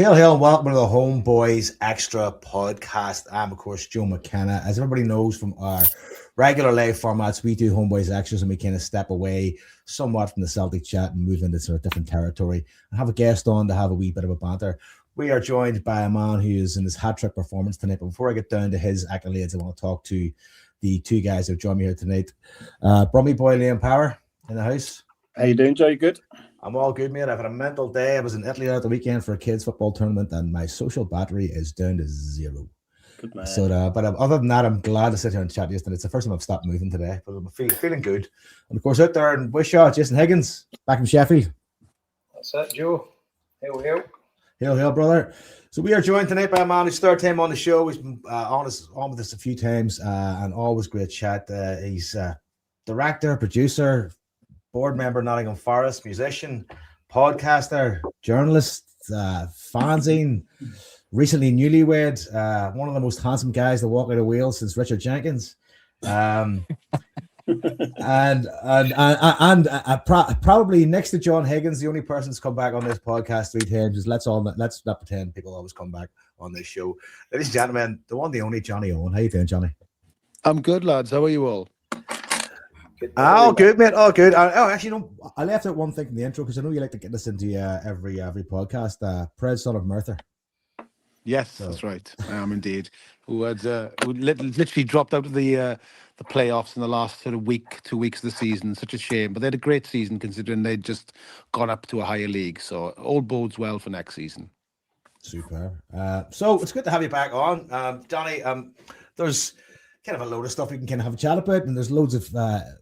Hail, hail, and welcome to the HomeBhoys Extra podcast. I'm, of course, Joe McKenna. As everybody knows from our regular live formats, we do HomeBhoys Extras and we kind of step away somewhat from the Celtic chat and move into sort of different territory and have a guest on to have a wee bit of a banter. We are joined by a man who is in his hat-trick performance tonight. But before I get down to his accolades, I want to talk to the two guys who have joined me here tonight. Brummy boy Liam Power in the house. How you doing, Joe? You good? I'm all good, mate. I've had a mental day. I was in Italy at the weekend for a kids' football tournament, and my social battery is down to zero. Good man. So, but other than that, I'm glad to sit here and chat to you. It's the first time I've stopped moving today, but I'm feeling good. And of course, out there in Wishaw, Jason Higgins, back from Sheffield. That's it, Joe. Hail, hail. Hail, hail, brother. So we are joined tonight by a man who's third time on the show. He's been on with us a few times, and always great chat. He's director, producer, board member, Nottingham Forrest, musician, podcaster, journalist, fanzine, recently newlywed, one of the most handsome guys to walk out of Wales since Richard Jenkins. And probably next to John Higgins, the only person that's come back on this podcast 3 times. Is let's not pretend people always come back on this show. Ladies and gentlemen, the one, the only Jonny Owen. How you doing, Johnny? I'm good, lads. How are you all? Oh, good, mate. Oh, good. Actually, no, I left out one thing in the intro because I know you like to get this into every podcast. Pred, son of Merthyr. Yes, that's right. I am indeed. Who literally dropped out of the playoffs in the last sort of 2 weeks of the season. Such a shame. But they had a great season considering they'd just gone up to a higher league. So all bodes well for next season. Super. So it's good to have you back on, Johnny. There's kind of a load of stuff we can kind of have a chat about, and there's loads of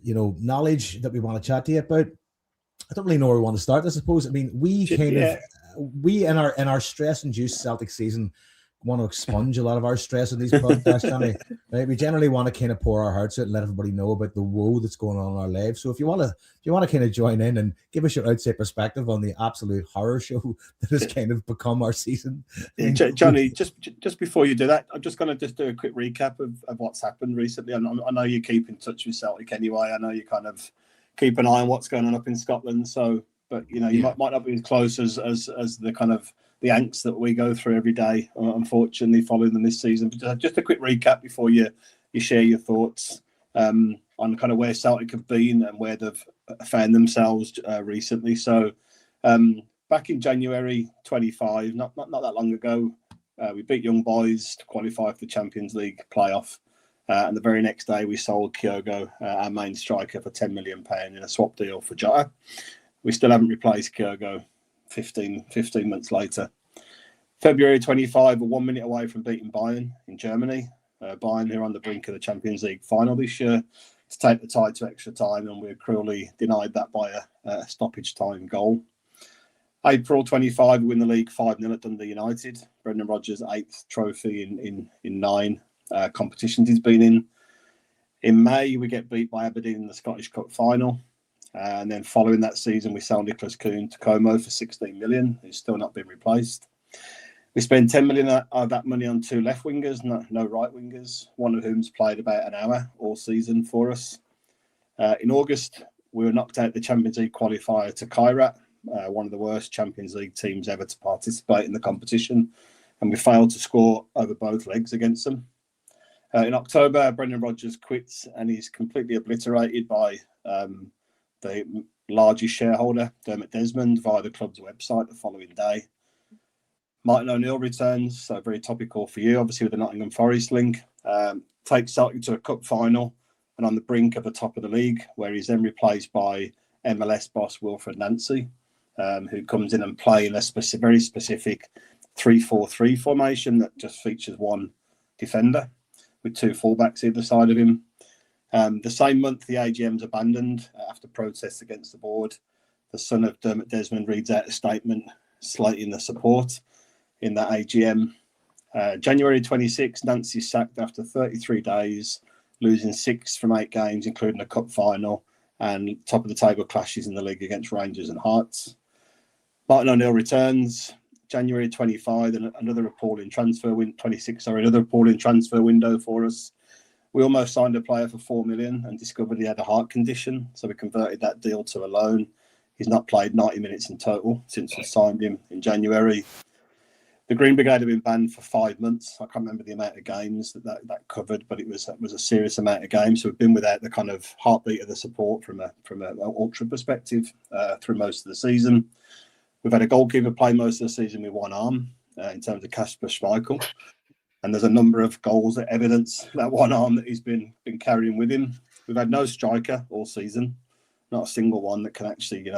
knowledge that we want to chat to you about. I don't really know where we want to start. I suppose. I mean, we in our stress-induced Celtic season want to expunge a lot of our stress in these podcasts, Johnny. Right? We generally want to kind of pour our hearts out and let everybody know about the woe that's going on in our lives. So if you want to kind of join in and give us your outside perspective on the absolute horror show that has kind of become our season. Johnny, just before you do that, I'm just going to do a quick recap of what's happened recently. I know you keep in touch with Celtic anyway. I know you kind of keep an eye on what's going on up in Scotland. So, but you might not be as close as the kind of the angst that we go through every day, unfortunately, following them this season. But just a quick recap before you share your thoughts on kind of where Celtic have been and where they've found themselves recently. So back in January 25, not that long ago, we beat Young Boys to qualify for the Champions League playoff. And the very next day, we sold Kyogo, our main striker, for £10 million in a swap deal for Jota. We still haven't replaced Kyogo 15 months later. February 25, we're 1 minute away from beating Bayern in Germany. Bayern, who are on the brink of the Champions League final this year, to take the tie to extra time, and we're cruelly denied that by a stoppage time goal. April 25, we win the league 5-0 at Dundee United. Brendan Rodgers' 8th trophy in 9 competitions he's been in. In May, we get beat by Aberdeen in the Scottish Cup final. And then following that season, we sell Nicholas Kuhn to Como for 16 million, who's still not been replaced. We spend 10 million of that money on 2 left wingers, no right wingers, one of whom's played about an hour all season for us. In August, we were knocked out the Champions League qualifier to Kairat, one of the worst Champions League teams ever to participate in the competition, and we failed to score over both legs against them. In October, Brendan Rodgers quits, and he's completely obliterated by the largest shareholder, Dermot Desmond, via the club's website the following day. Martin O'Neill returns, so very topical for you, obviously with the Nottingham Forrest link. Takes Celtic to a cup final and on the brink of the top of the league, where he's then replaced by MLS boss Wilfred Nancy, who comes in and play in a very specific 3-4-3 formation that just features one defender with 2 fullbacks either side of him. The same month, the AGM's abandoned after protests against the board. The son of Dermot Desmond reads out a statement slating the support in that AGM. January 26, Nancy's sacked after 33 days, losing 6 from 8 games, including a cup final, and top of the table clashes in the league against Rangers and Hearts. Martin O'Neill returns January 25, and another appalling transfer window for us. We almost signed a player for 4 million and discovered he had a heart condition, so we converted that deal to a loan. He's not played 90 minutes in total since we signed him in January. The Green Brigade had been banned for 5 months. I can't remember the amount of games that covered, but it was a serious amount of games. So we've been without the kind of heartbeat of the support from an ultra perspective through most of the season. We've had a goalkeeper play most of the season with one arm in terms of Kasper Schmeichel, and there's a number of goals that evidence that one arm that he's been carrying with him. We've had no striker all season, not a single one that can actually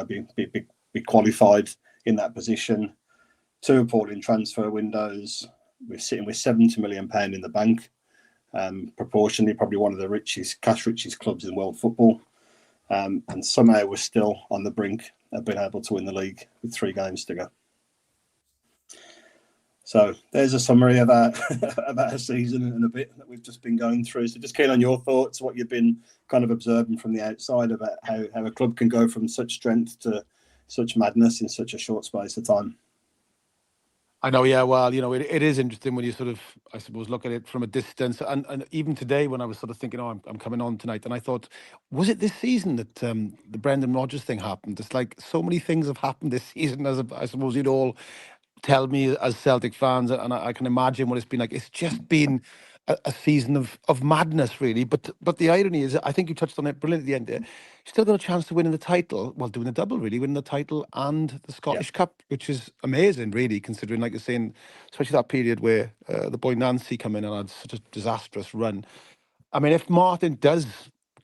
be qualified in that position. 2 appalling transfer windows. We're sitting with £70 million in the bank, proportionally probably one of the cash richest clubs in world football. And somehow we're still on the brink of being able to win the league with 3 games to go. So there's a summary of our season and a bit that we've just been going through. So just keen on your thoughts, what you've been kind of observing from the outside about how a club can go from such strength to such madness in such a short space of time. I know, yeah. Well, it is interesting when you sort of, I suppose, look at it from a distance. And even today, when I was sort of thinking, I'm coming on tonight, and I thought, was it this season that the Brendan Rodgers thing happened? It's like so many things have happened this season, as I suppose you'd all tell me as Celtic fans, and I can imagine what it's been like. It's just been a season of madness, really. But the irony is, I think you touched on it brilliantly at the end there. You still got a chance to win in the title, well, doing a double, really, winning the title and the Scottish Cup, which is amazing, really, considering, like you're saying, especially that period where the boy Nancy come in and had such a disastrous run. I mean, if Martin does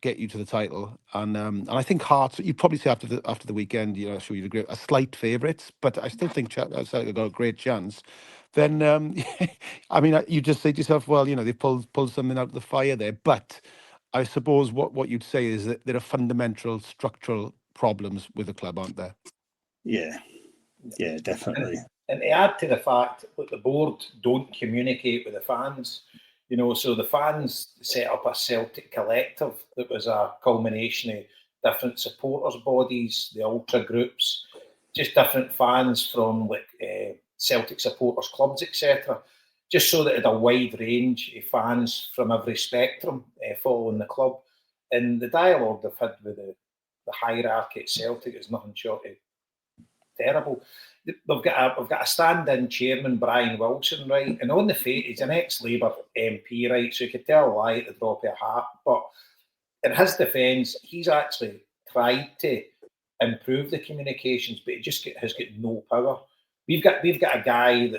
get you to the title, and I think Hearts, you'd probably say after the weekend, sure you'd agree, a slight favourites, but I still think Celtic got a great chance. Then, I mean, you just say to yourself, well, they pulled something out of the fire there. But I suppose what you'd say is that there are fundamental structural problems with the club, aren't there? Yeah, definitely. And to add to the fact that the board don't communicate with the fans, so the fans set up a Celtic collective that was a culmination of different supporters bodies, the ultra groups, just different fans from Celtic supporters clubs, etc. Just so that it had a wide range of fans from every spectrum following the club. And the dialogue they've had with the hierarchy at Celtic is nothing short of terrible. We've got a stand-in chairman, Brian Wilson, right? And on the face, he's an ex-Labour MP, right? So you could tell a lie at the drop of a hat. But in his defence, he's actually tried to improve the communications, but he has got no power. We've got a guy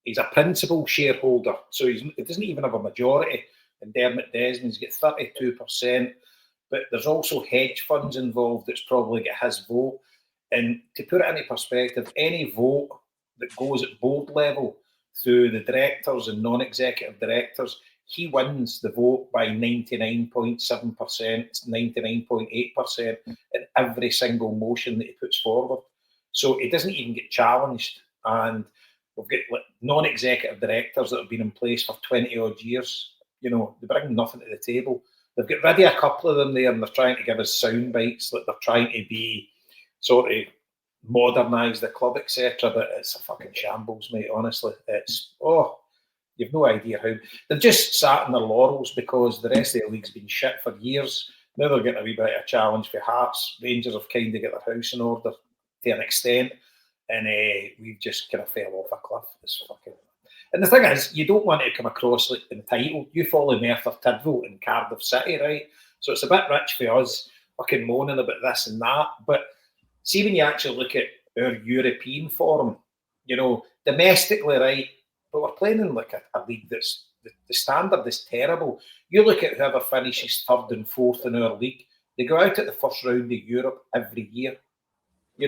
he's a principal shareholder, so he doesn't even have a majority. And Dermot Desmond's got 32%, but there's also hedge funds involved that's probably got his vote. And to put it into perspective, any vote that goes at board level through the directors and non-executive directors, he wins the vote by 99.7%, 99.8% in every single motion that he puts forward. So he doesn't even get challenged. And we've got non-executive directors that have been in place for 20 odd years. They bring nothing to the table. They've got rid of a couple of them there, and they're trying to give us sound bites, like they're trying to be sort of modernise the club, etc. But it's a fucking shambles, mate, honestly. You've no idea how. They've just sat on their laurels because the rest of the league's been shit for years. Now they're getting a wee bit of a challenge for Hearts. Rangers have kind of got their house in order to an extent, and we've just kind of fell off a cliff. It's fucking... And the thing is, you don't want to come across like entitled. You follow Merthyr Tydfil in Cardiff City, right? So it's a bit rich for us, fucking moaning about this and that. But see, when you actually look at our European form, domestically, right, but we're playing in like a league that's, the standard is terrible. You look at whoever finishes third and fourth in our league, they go out at the first round of Europe every year. They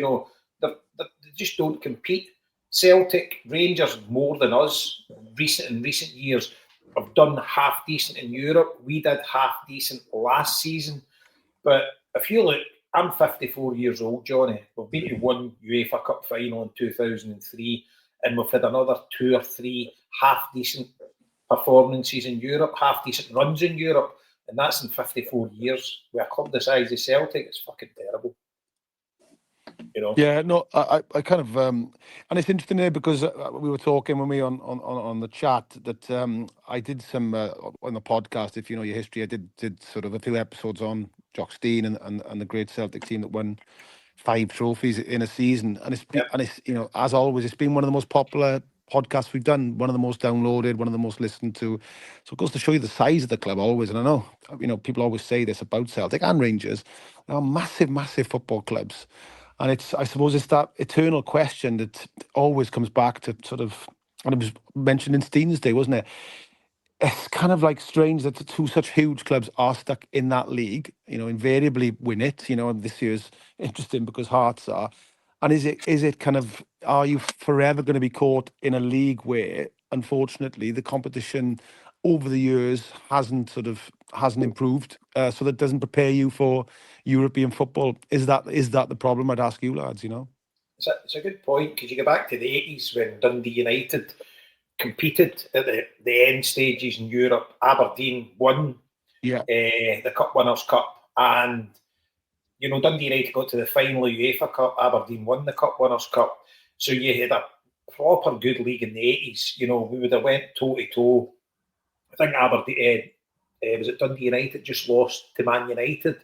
just don't compete. Celtic, Rangers, more than us, in recent years, have done half decent in Europe. We did half decent last season. But if you look, I'm 54 years old, Johnny. We've been to one UEFA Cup final in 2003, and we've had another 2 or 3 half-decent performances in Europe, half-decent runs in Europe, and that's in 54 years. With a club the size of Celtic, it's fucking terrible. Yeah, no, I kind of, and it's interesting there because we were talking when we on the chat that I did some on the podcast. If you know your history, I did sort of a few episodes on Jock Stein and the great Celtic team that won 5 trophies in a season, and Yep. it's as always, it's been one of the most popular podcasts we've done, one of the most downloaded, one of the most listened to. So it goes to show you the size of the club always. And I know people always say this about Celtic and Rangers. They are massive football clubs, and I suppose it's that eternal question that always comes back to sort of, and it was mentioned in Steen's Day, wasn't it? It's kind of like strange that the two such huge clubs are stuck in that league, invariably win it, and this year's interesting because Hearts are. And is it kind of, are you forever going to be caught in a league where, unfortunately, the competition over the years hasn't improved, so that doesn't prepare you for European football? Is that the problem? I'd ask you, lads, It's a good point, because you go back to the 80s when Dundee United competed at the end stages in Europe. Aberdeen won the Cup Winners' Cup, and Dundee United got to the final of UEFA Cup. Aberdeen won the Cup Winners' Cup, so you had a proper good league in the 80s. We would have went toe to toe. I think Aberdeen was it Dundee United just lost to Man United.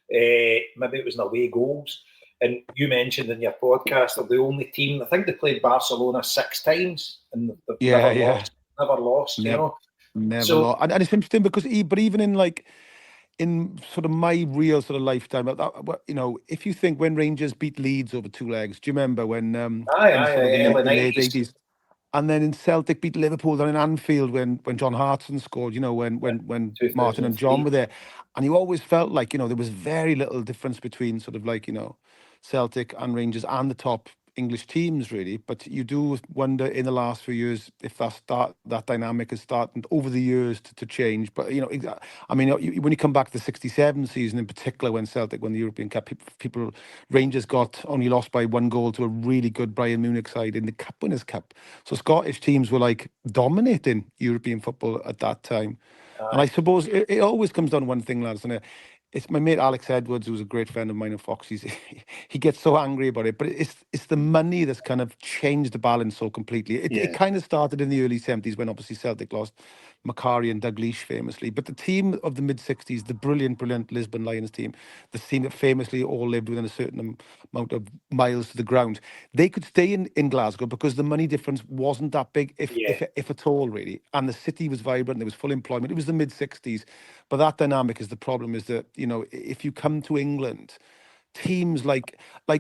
Maybe it was in away goals. And you mentioned in your podcast they're the only team, I think they played Barcelona 6 times and they've never lost, Never lost. And it's interesting because even in sort of my real sort of lifetime, if you think when Rangers beat Leeds over 2 legs, do you remember when in the late 80s? And then in Celtic beat Liverpool down in Anfield when John Hartson scored, when Martin and John were there. And you always felt like, there was very little difference between sort of Celtic and Rangers and the top English teams, really. But you do wonder in the last few years if that dynamic is starting over the years to change. But, when you come back to the 67 season in particular, when Celtic won the European Cup, Rangers only lost by 1 goal to a really good Bayern Munich side in the Cup Winners' Cup. So Scottish teams were dominating European football at that time. And I suppose it always comes down to one thing, lads, and it's my mate Alex Edwards, who's a great friend of mine in Fox. He gets so angry about it, but it's the money that's kind of changed the balance so completely. It kind of started in the early 70s when obviously Celtic lost Macari and Dalglish famously, but the team of the mid 60s, the brilliant Lisbon Lions team, the team that famously all lived within a certain amount of miles to the ground, they could stay in Glasgow because the money difference wasn't that big, if at all, really. And the city was vibrant, there was full employment. It was the mid 60s, but that dynamic is the problem. Is that if you come to England, teams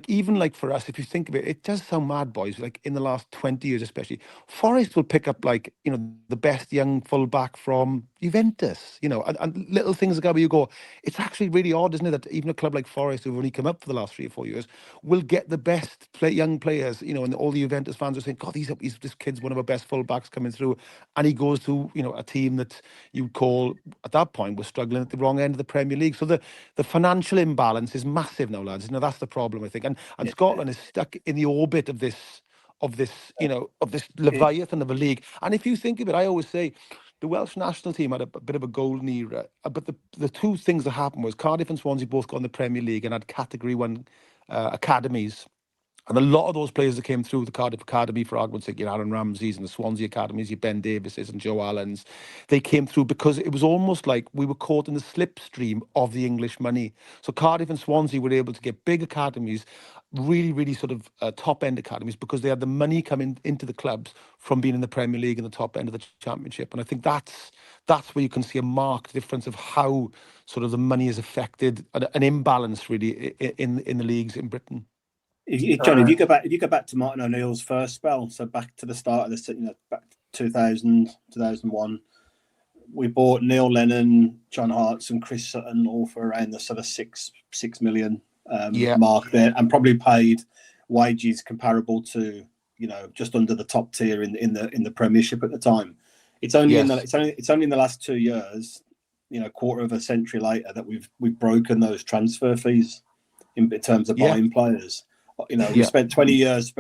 even for us, if you think of it, it does sound mad, boys, in the last 20 years especially, Forest will pick up the best young fullback from Juventus, and little things where you go, it's actually really odd, isn't it, that even a club like Forest, who've only come up for the last 3 or 4 years, will get the best young players, and all the Juventus fans are saying, God, this kid's one of our best fullbacks coming through, and he goes to a team that you call at that point was struggling at the wrong end of the Premier League. So the financial imbalance is massive now, lads. That's the problem, I think. And Scotland is stuck in the orbit of this leviathan of a league. And if you think of it, I always say the Welsh national team had a bit of a golden era. But the 2 things that happened was Cardiff and Swansea both got in the Premier League and had Category 1 academies. And a lot of those players that came through the Cardiff Academy, for argument's sake, your Aaron Ramseys and the Swansea Academies, your Ben Davises and Joe Allens, they came through because it was almost like we were caught in the slipstream of the English money. So Cardiff and Swansea were able to get big academies, really, really sort of top-end academies, because they had the money coming into the clubs from being in the Premier League and the top end of the Championship. And I think that's where you can see a marked difference of how sort of the money has affected an imbalance, really, in the leagues in Britain. Johnny, if you go back to Martin O'Neill's first spell, so back to the start of the back to 2000, 2001, we bought Neil Lennon, John Hartson, and Chris Sutton all for around the sort of 6 million mark there, and probably paid wages comparable to just under the top tier in the Premiership at the time. It's only in the last 2 years, quarter of a century later, that we've broken those transfer fees in terms of buying players. We spent 20 years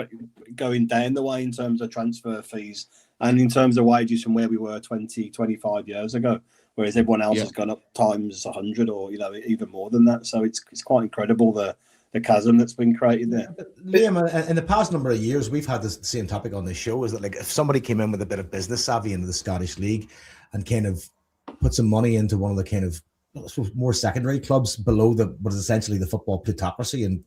going down the way in terms of transfer fees and in terms of wages from where we were 20, 25 years ago, whereas everyone else has gone up times 100 or even more than that. So it's quite incredible the chasm that's been created there. Liam, in the past number of years, we've had this same topic on the show, is that if somebody came in with a bit of business savvy into the Scottish League and kind of put some money into one of the kind of I suppose, more secondary clubs below what is essentially the football plutocracy in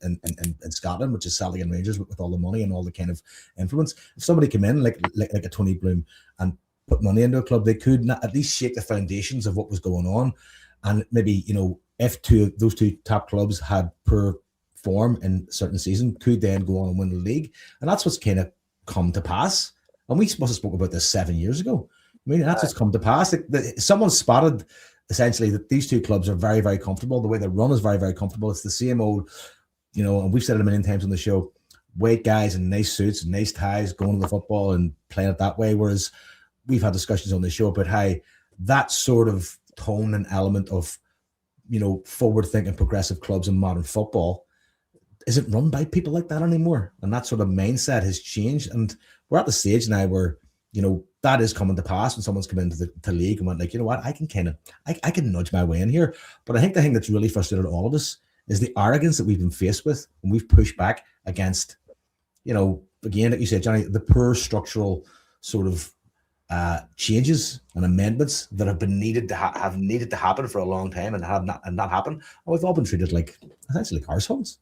Scotland, which is Celtic and Rangers with all the money and all the kind of influence. If somebody came in like a Tony Bloom and put money into a club, they could at least shake the foundations of what was going on. And maybe, if those two top clubs had poor form in certain season, could then go on and win the league. And that's what's kind of come to pass. And we must have spoken about this 7 years ago. I mean, that's what's come to pass. Someone spotted essentially that these two clubs are very, very comfortable. The way they run is very, very comfortable. It's the same old, and we've said it a million times on the show, white guys in nice suits and nice ties going to the football and playing it that way. Whereas we've had discussions on the show about how that sort of tone and element of, forward-thinking progressive clubs in modern football isn't run by people like that anymore. And that sort of mindset has changed. And we're at the stage now where, that is coming to pass when someone's come into the league and went like, you know what, I can nudge my way in here. But I think the thing that's really frustrated all of us is the arrogance that we've been faced with when we've pushed back against, again, like you said, Jonny, the poor structural sort of changes and amendments that have been needed to happen for a long time and have not happened. And we've all been treated like essentially like arseholes.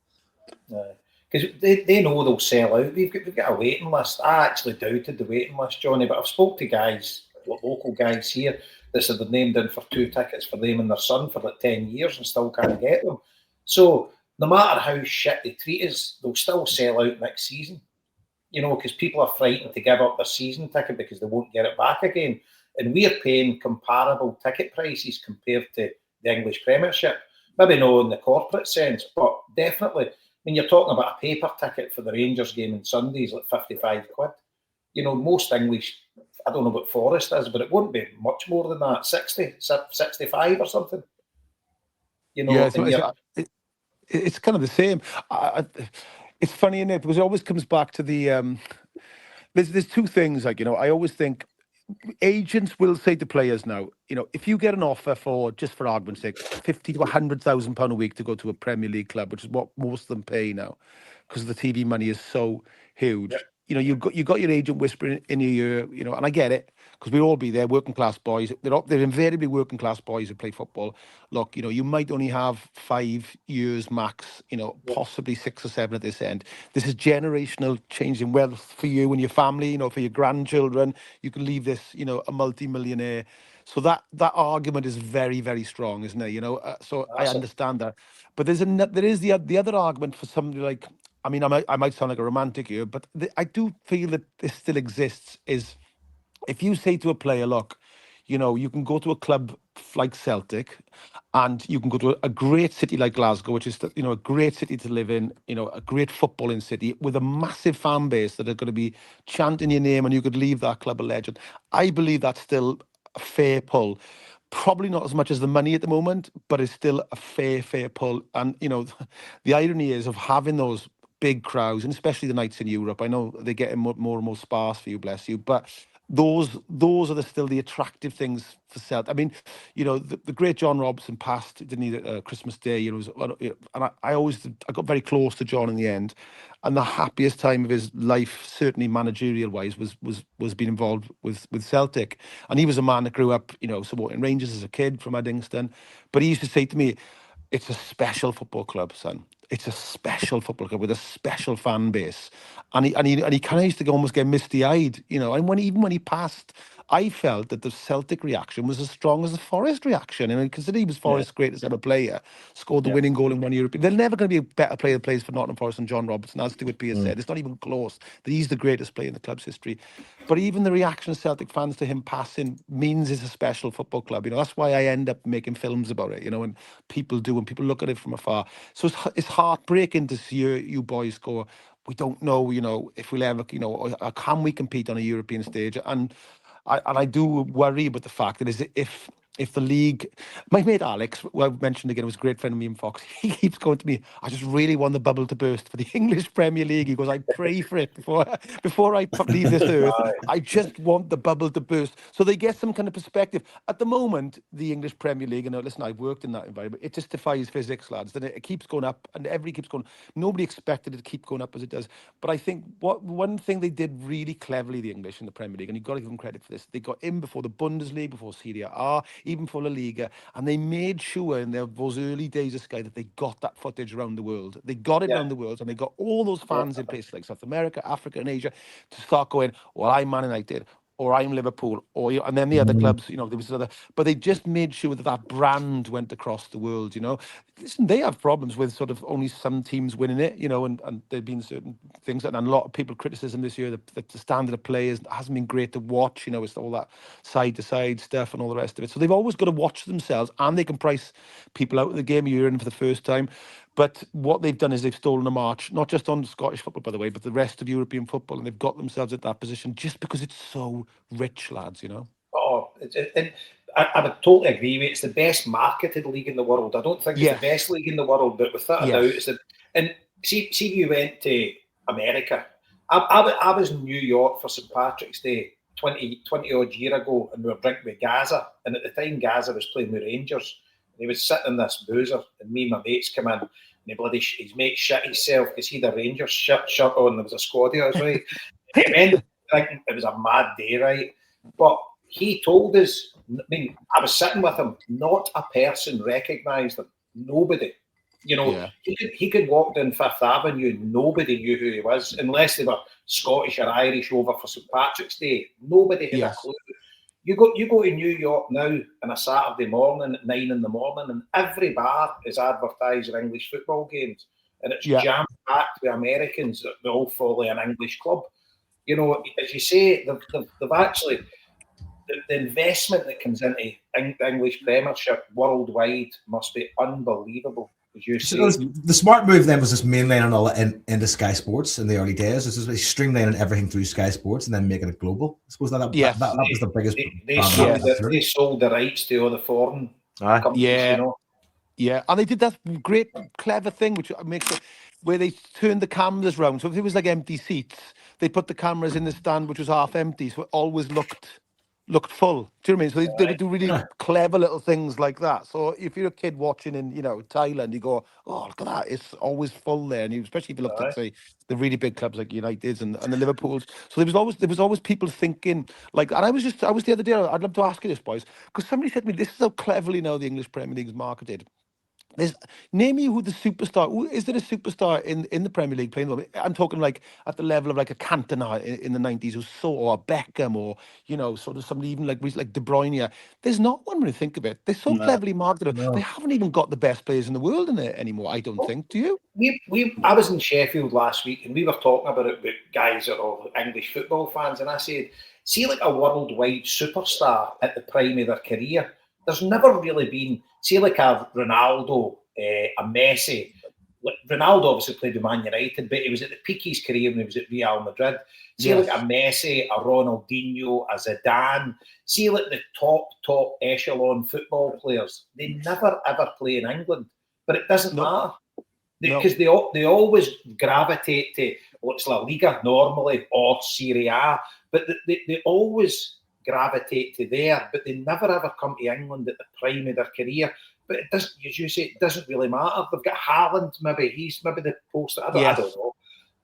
Because they know they'll sell out. We've got a waiting list. I actually doubted the waiting list, Jonny, but I've spoke to guys, local guys here, that said they've named in for 2 tickets for them and their son for like 10 years and still can't get them. So no matter how shit they treat us, they'll still sell out next season. Because people are frightened to give up their season ticket because they won't get it back again. And we're paying comparable ticket prices compared to the English Premiership. Maybe not in the corporate sense, but definitely. When you're talking about a paper ticket for the Rangers game on Sundays, like 55 quid. Most English, I don't know what Forest is, but it wouldn't be much more than that, 60, 65 or something. It's kind of the same. It's funny, isn't it? Because it always comes back to the... There's two things, I always think agents will say to players now, if you get an offer for, just for argument's sake, 50 to £100,000 a week to go to a Premier League club, which is what most of them pay now, because the TV money is so huge. You've got your agent whispering in your ear, and I get it, because we all be there, working class boys. They're invariably working class boys who play football. Look, you might only have 5 years max, possibly 6 or 7 at this end. This is generational change in wealth for you and your family, for your grandchildren. You can leave this, a multi-millionaire. So that argument is very, very strong, isn't it? So I understand that. But there is the other argument for somebody like, I mean, I might sound like a romantic here, but I do feel that this still exists, is if you say to a player, look, you can go to a club like Celtic and you can go to a great city like Glasgow, which is, a great city to live in, a great footballing city with a massive fan base that are going to be chanting your name, and you could leave that club a legend. I believe that's still a fair pull. Probably not as much as the money at the moment, but it's still a fair pull. And, the irony is of having those big crowds, and especially the nights in Europe. I know they're getting more and more sparse for you, bless you, but those are still the attractive things for Celt. I mean, the great John Robson passed, didn't he, Christmas Day? And I got very close to John in the end, and the happiest time of his life, certainly managerial wise, was being involved with Celtic. And he was a man that grew up, supporting Rangers as a kid from Uddingston, but he used to say to me, "It's a special football club, son. It's a special football club with a special fan base," and he kind of used to almost get misty-eyed, And even when he passed, I felt that the Celtic reaction was as strong as the Forest reaction. And considering he was Forest's greatest ever player, scored the winning goal in one European. There's never going to be a better player that plays for Nottingham Forest than John Robertson, as Stuart Pearce said. It's not even close. That he's the greatest player in the club's history. But even the reaction of Celtic fans to him passing means it's a special football club. That's why I end up making films about it. And people do, and people look at it from afar. So it's heartbreaking to see you boys go, we don't know, if we'll ever, or can we compete on a European stage? And I do worry about the fact that if the league, my mate Alex, who I mentioned again, was a great friend of me and Fox, he keeps going to me, I just really want the bubble to burst for the English Premier League. He goes, I pray for it before I leave this earth. I just want the bubble to burst so they get some kind of perspective. At the moment, the English Premier League, and listen, I've worked in that environment, it just defies physics, lads. Then it keeps going up, and keeps going. Nobody expected it to keep going up as it does. But I think one thing they did really cleverly, the English in the Premier League, and you've got to give them credit for this, they got in before the Bundesliga, before Serie A. even for La Liga, and they made sure in those early days of Sky that they got that footage around the world. They got it around the world, and they got all those fans in places like South America, Africa, and Asia to start going, well, I'm Man United, or I'm Liverpool, or and then the other clubs, there was other, but they just made sure that that brand went across the world. Listen, they have problems with sort of only some teams winning it, and there've been certain things, and a lot of people criticism this year that the standard of play hasn't been great to watch. It's all that side to side stuff and all the rest of it. So they've always got to watch themselves, and they can price people out of the game you're in for the first time. But what they've done is they've stolen a march, not just on Scottish football, by the way, but the rest of European football, and they've got themselves at that position just because it's so rich, lads. Oh, and I would totally agree with you. It's the best marketed league in the world. I don't think it's the best league in the world, but without a doubt, it's and see, you went to America. I was in New York for St. Patrick's Day 20 odd year ago, and we were drinking with Gaza. And at the time, Gaza was playing with Rangers. And he was sitting in this boozer, and me and my mates come in, and his mate shit himself because he had a Rangers shirt on. There was a squad of us, right? It ended thinking it was a mad day, right? But he told us, I was sitting with him, not a person recognised him. Nobody. He could walk down Fifth Avenue, nobody knew who he was, unless they were Scottish or Irish over for St. Patrick's Day. Nobody had a clue. You go to New York now on a Saturday morning at 9 a.m, and every bar is advertising English football games, and it's jam-packed with Americans that all follow an English club. As you say, they've actually... The investment that comes into the English Premiership worldwide must be unbelievable. As you say, the smart move then was just mainlining all into Sky Sports in the early days. This is streamlining everything through Sky Sports and then making it global. I suppose that was the biggest. They sold the rights to all the foreign companies. Yeah, and they did that great, clever thing, which makes it where they turned the cameras round. So if it was like empty seats, they put the cameras in the stand, which was half empty, so it always looked full. Do you know what I mean? So they would do really clever little things like that. So if you're a kid watching in, Thailand, you go, oh, look at that. It's always full there. And especially if you looked at, say, the really big clubs like United's and the Liverpools. So there was always people thinking like, and I was the other day, I'd love to ask you this, boys, because somebody said to me, this is how cleverly now the English Premier League is marketed. Name me who the superstar. Is there a superstar in the Premier League playing? I'm talking like at the level of like a Cantona in the 90s, or a Beckham, or sort of somebody even like De Bruyne. There's not one when you think of it. They're so cleverly marketed. No. They haven't even got the best players in the world in there anymore. I don't think. Do you? I was in Sheffield last week, and we were talking about it with guys that are English football fans, and I said, see, like a worldwide superstar at the prime of their career. There's never really been, say, like a Ronaldo, a Messi. Ronaldo obviously played with Man United, but he was at the peak of his career when he was at Real Madrid. See, like a Messi, a Ronaldinho, a Zidane. See, like the top echelon football players. They never ever play in England, but it doesn't matter because they always gravitate to what's La Liga normally or Serie A, but they always gravitate to there, but they never ever come to England at the prime of their career. But it doesn't, as you say, it doesn't really matter. They've got Haaland, he's maybe the poster. I don't know.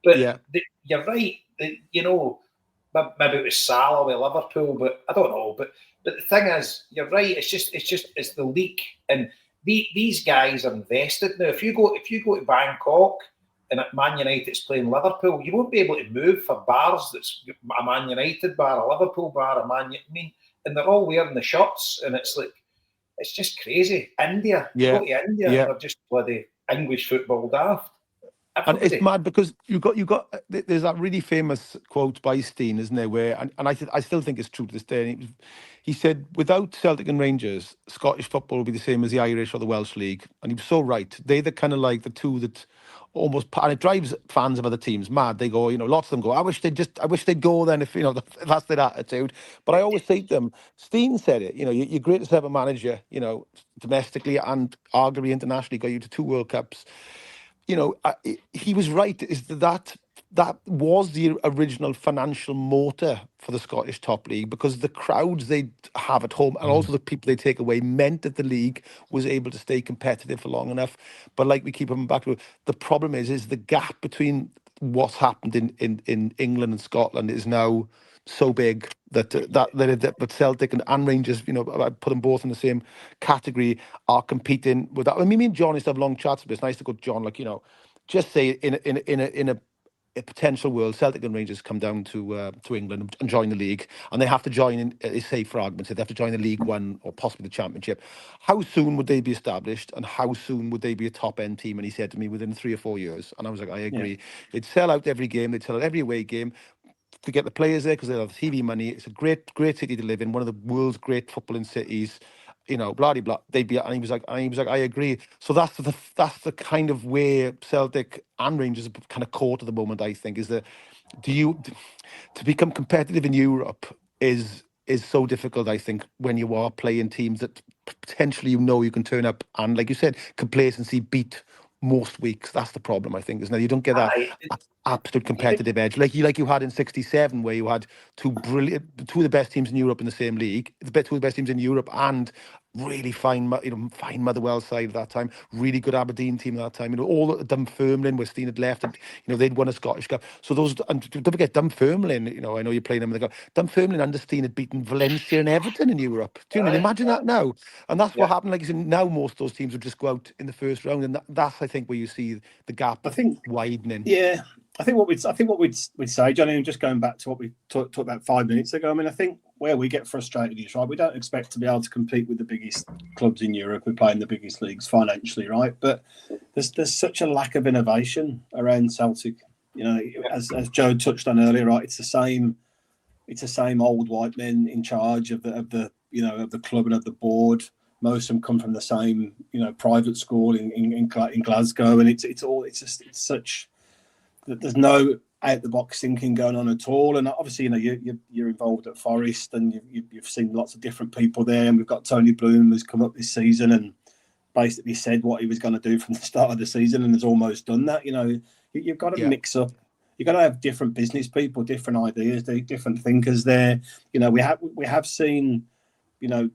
But you're right. Maybe it was Salah with Liverpool, but I don't know. But the thing is, you're right. It's the league, and these guys are invested now. If you go to Bangkok and at Man United's playing Liverpool, you won't be able to move for bars that's a Man United bar, a Liverpool bar, and they're all wearing the shirts, and it's like, it's just crazy. India, go to India, and they're just bloody English football daft. Everybody. And it's mad because you got there's that really famous quote by Steen, isn't there? Where and I still think it's true to this day. And he said, without Celtic and Rangers, Scottish football would be the same as the Irish or the Welsh league, and he was so right. They're the kind of like the two that almost, and it drives fans of other teams mad. They go, lots of them go, I wish they'd go then if that's their attitude. But I always say to them, Steen said it, you're great to have a manager, domestically and arguably internationally, got you to 2 World Cups. He was right. Is that was the original financial motor for the Scottish top league, because the crowds they have at home and also the people they take away meant that the league was able to stay competitive for long enough. But like we keep coming back to, the problem is the gap between what's happened in England and Scotland is now so big that that Celtic and Rangers, I put them both in the same category, are competing with that. I mean, me and John used to have long chats, but it's nice to go, John, just say in a potential world, Celtic and Rangers come down to England and join the league, and they have to join in, say for argument's sake, they have to join the League One or possibly the Championship. How soon would they be established, and how soon would they be a top end team? And he said to me, within 3 or 4 years. And I was like, I agree. Yeah. They'd sell out every game, they'd sell out every away game to get the players there because they'll have TV money. It's a great city to live in, one of the world's great footballing cities. Blah blah blah. They'd be, and he was like, I agree. So that's the kind of way Celtic and Rangers are kind of caught at the moment. I think is that to become competitive in Europe is so difficult. I think when you are playing teams that potentially you can turn up and, like you said, complacency beat most weeks. That's the problem, I think, isn't it? You don't get that absolute competitive edge like you had in '67, where you had two of the best teams in Europe in the same league, two of the best teams in Europe, and really fine Motherwell side at that time, really good Aberdeen team at that time. All Dunfermline, where Steen had left, and they'd won a Scottish Cup. So those, and don't forget Dunfermline. I know you're playing them in the cup. Dunfermline under Steen had beaten Valencia and Everton in Europe. Do you know? Imagine that now. And that's what happened. Like you said, now most of those teams would just go out in the first round, and that's I think where you see the gap. I think widening. Yeah. I think what we'd say, Johnny, and just going back to what we talked about 5 minutes ago. I mean, I think where we get frustrated is, right, we don't expect to be able to compete with the biggest clubs in Europe. We play in the biggest leagues financially, right? But there's such a lack of innovation around Celtic. As Joe touched on earlier, right? It's the same old white men in charge of the club and of the board. Most of them come from the same private school in Glasgow, and it's such. There's no out the box thinking going on at all, and obviously you're involved at Forest, and you've seen lots of different people there, and we've got Tony Bloom who's come up this season and basically said what he was going to do from the start of the season, and has almost done that. You've got to mix up. You've got to have different business people, different ideas, different thinkers there. We have seen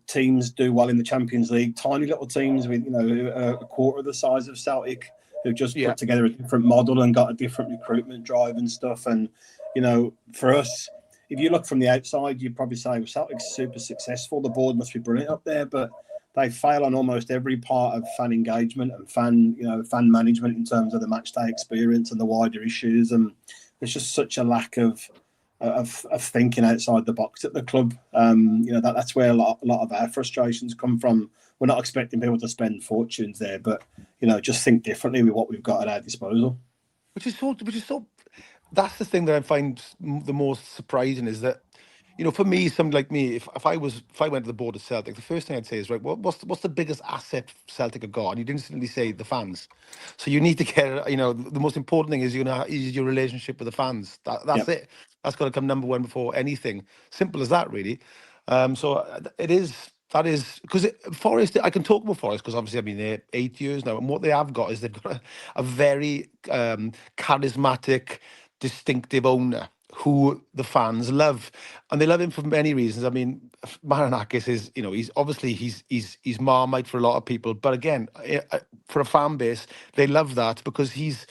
teams do well in the Champions League, tiny little teams with a quarter of the size of Celtic, who just put together a different model and got a different recruitment drive and stuff. And, for us, if you look from the outside, you'd probably say, well, Celtic's super successful. The board must be brilliant up there, but they fail on almost every part of fan engagement and fan management in terms of the match day experience and the wider issues. And there's just such a lack of thinking outside the box at the club. That's where a lot of our frustrations come from. We're not expecting people to spend fortunes there, but just think differently with what we've got at our disposal. Which is so. That's the thing that I find the most surprising is that, for me, somebody like me, if I went to the board of Celtic, the first thing I'd say is, right, what's the biggest asset Celtic have got? And you'd instantly say the fans. So you need to get, the most important thing is your relationship with the fans. That's it. That's got to come number one before anything. Simple as that, really. So it is. That is because Forest. I can talk about Forest because obviously I've been there 8 years now, and what they have got is they've got a very charismatic, distinctive owner who the fans love, and they love him for many reasons. I mean, Marinakis is, he's obviously he's Marmite for a lot of people, but again, for a fan base, they love that because he's.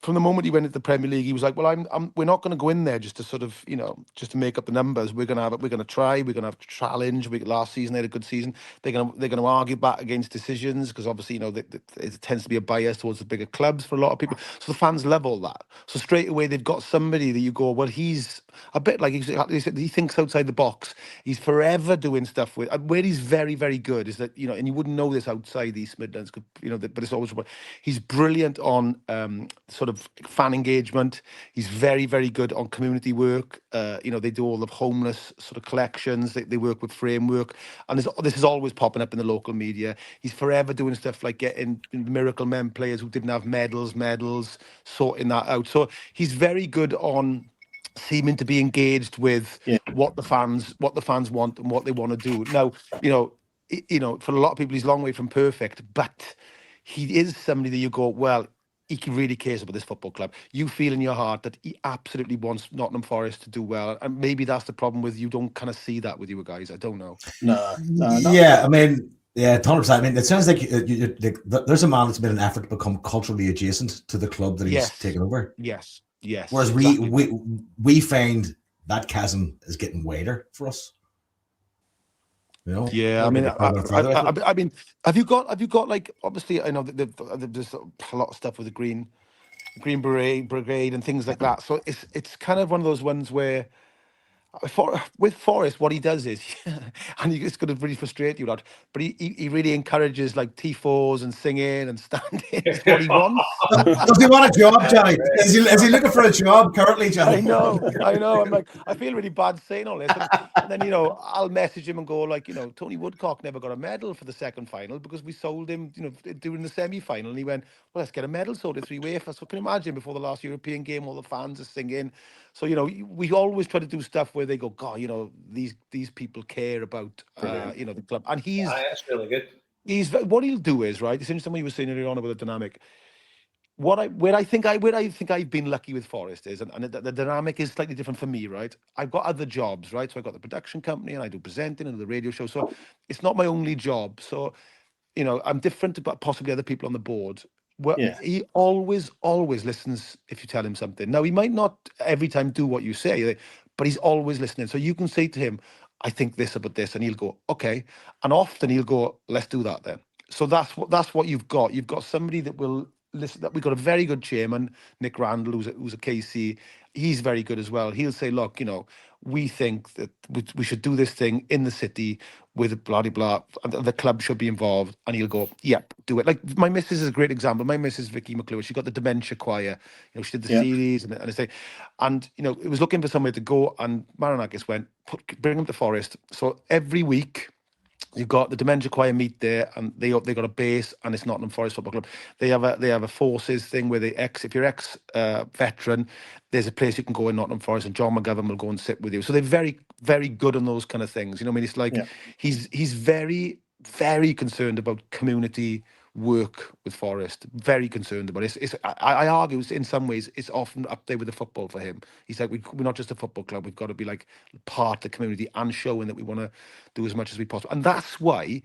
From the moment he went into the Premier League, he was like, "Well, we're not going to go in there just to sort of, just to make up the numbers. We're going to try. We're going to have to challenge. Last season they had a good season. They're going to argue back against decisions because obviously, it tends to be a bias towards the bigger clubs for a lot of people. So the fans love all that. So straight away they've got somebody that you go, well, he's a bit like he thinks outside the box. He's forever doing stuff with. And where he's very, very good is that and you wouldn't know this outside the East Midlands, but it's always he's brilliant on sort of fan engagement. He's very, very good on community work. They do all the homeless sort of collections. They work with Framework, and this is always popping up in the local media. He's forever doing stuff like getting Miracle Men players who didn't have medals, sorting that out. So he's very good on seeming to be engaged with what the fans want and what they want to do. Now, for a lot of people, he's a long way from perfect, but he is somebody that you go, well, he really cares about this football club. You feel in your heart that he absolutely wants Nottingham Forest to do well, and maybe that's the problem with you. Don't kind of see that with you guys. I don't know. No. Yeah, I mean, 100%. I mean, it sounds like there's a man that's made an effort to become culturally adjacent to the club that he's taken over. Yes. Whereas we find that chasm is getting wider for us. You know? Yeah, I mean, I mean, have you got like, obviously, I know that there's a lot of stuff with the Green Brigade and things like that. So it's kind of one of those ones where, with Forrest, what he does is, and it's going to really frustrate you, lad, but he really encourages like tifos and singing and standing. It's what he wants. Does he want a job, Johnny? Is he looking for a job currently, Johnny? I know. I'm like, I feel really bad saying all this. And then, I'll message him and go like, Tony Woodcock never got a medal for the second final because we sold him, during the semi-final. And he went, well, let's get a medal sold at 3 wafers. So can you imagine, before the last European game, all the fans are singing. So, we always try to do stuff where they go, God, these people care about, the club. And that's really good. What he'll do is, right, it's interesting what you were saying earlier on about the dynamic. Where I think I've been lucky with Forrest is, and the dynamic is slightly different for me, right? I've got other jobs, right? So I've got the production company and I do presenting and the radio show. So it's not my only job. So, I'm different to possibly other people on the board. Well, he always listens if you tell him something. Now, he might not every time do what you say, but he's always listening. So you can say to him, I think this about this, and he'll go, okay. And often he'll go, let's do that then. So that's what you've got. You've got somebody that will listen. That we've got a very good chairman, Nick Randall, who's a KC. He's very good as well. He'll say, look, we think that we should do this thing in the city with blah, blah, and the club should be involved. And he'll go, yep, do it. Like my missus is a great example. My missus, Vicky McClure, she got the dementia choir. She did the series and it's like, and it was looking for somewhere to go. And Marinakis went, bring him to Forest. So every week, you've got the dementia choir meet there, and they got a base, and it's Nottingham Forest Football Club. They have a forces thing where if you're veteran, there's a place you can go in Nottingham Forest, and John McGovern will go and sit with you. So they're very, very good on those kind of things. I mean, it's like he's very, very concerned about community work with Forest. Very concerned about it. I argue in some ways it's often up there with the football for him. He's like, we're not just a football club. We've got to be like part of the community and showing that we want to do as much as we possible. And that's why,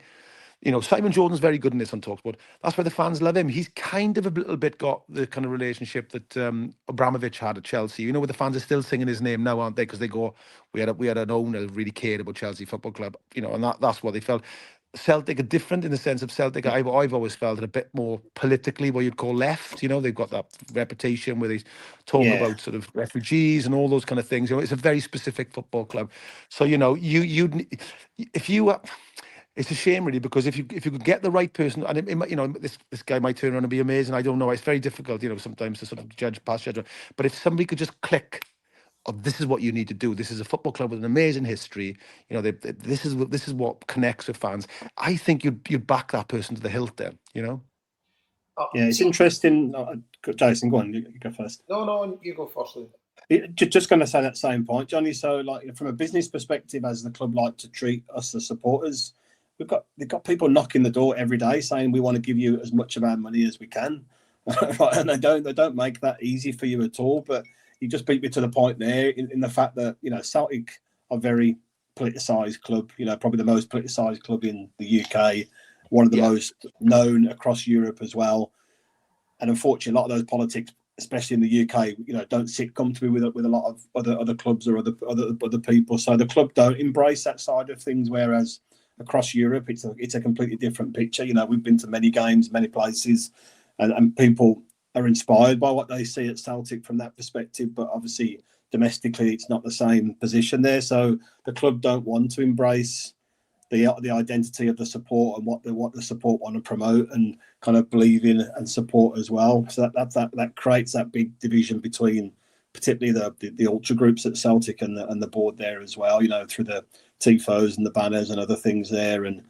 Simon Jordan's very good in this on TalkSport. That's why the fans love him. He's kind of a little bit got the kind of relationship that Abramovich had at Chelsea. Where the fans are still singing his name now, aren't they? Because they go, we had an owner who really cared about Chelsea Football Club. And that's what they felt. Celtic are different in the sense of Celtic. I've always felt it a bit more politically what you'd call left. They've got that reputation where they talk about sort of refugees and all those kind of things. It's a very specific football club. So it's a shame really, because if you could get the right person, and this guy might turn around and be amazing. I don't know. It's very difficult, sometimes to sort of judge past judgment. But if somebody could just click, this is what you need to do. This is a football club with an amazing history. This is what connects with fans. I think you'd back that person to the hilt then. Yeah, it's interesting. Jason, go on. You go first. No, you go first. Just going to say that same point, Johnny. So, like from a business perspective, as the club like to treat us as supporters, they've got people knocking the door every day saying we want to give you as much of our money as we can, right? And they don't make that easy for you at all. But you just beat me to the point there in the fact that, Celtic are a very politicised club, probably the most politicised club in the UK, one of the most known across Europe as well. And unfortunately, a lot of those politics, especially in the UK, don't sit comfortably with a lot of other clubs or other people. So the club don't embrace that side of things, whereas across Europe, it's a completely different picture. We've been to many games, many places, and people are inspired by what they see at Celtic from that perspective, but obviously domestically it's not the same position there. So the club don't want to embrace the identity of the support and what the support want to promote and kind of believe in and support as well. So that creates that big division between particularly the ultra groups at Celtic and the board there as well. Through the tifos and the banners and other things there, and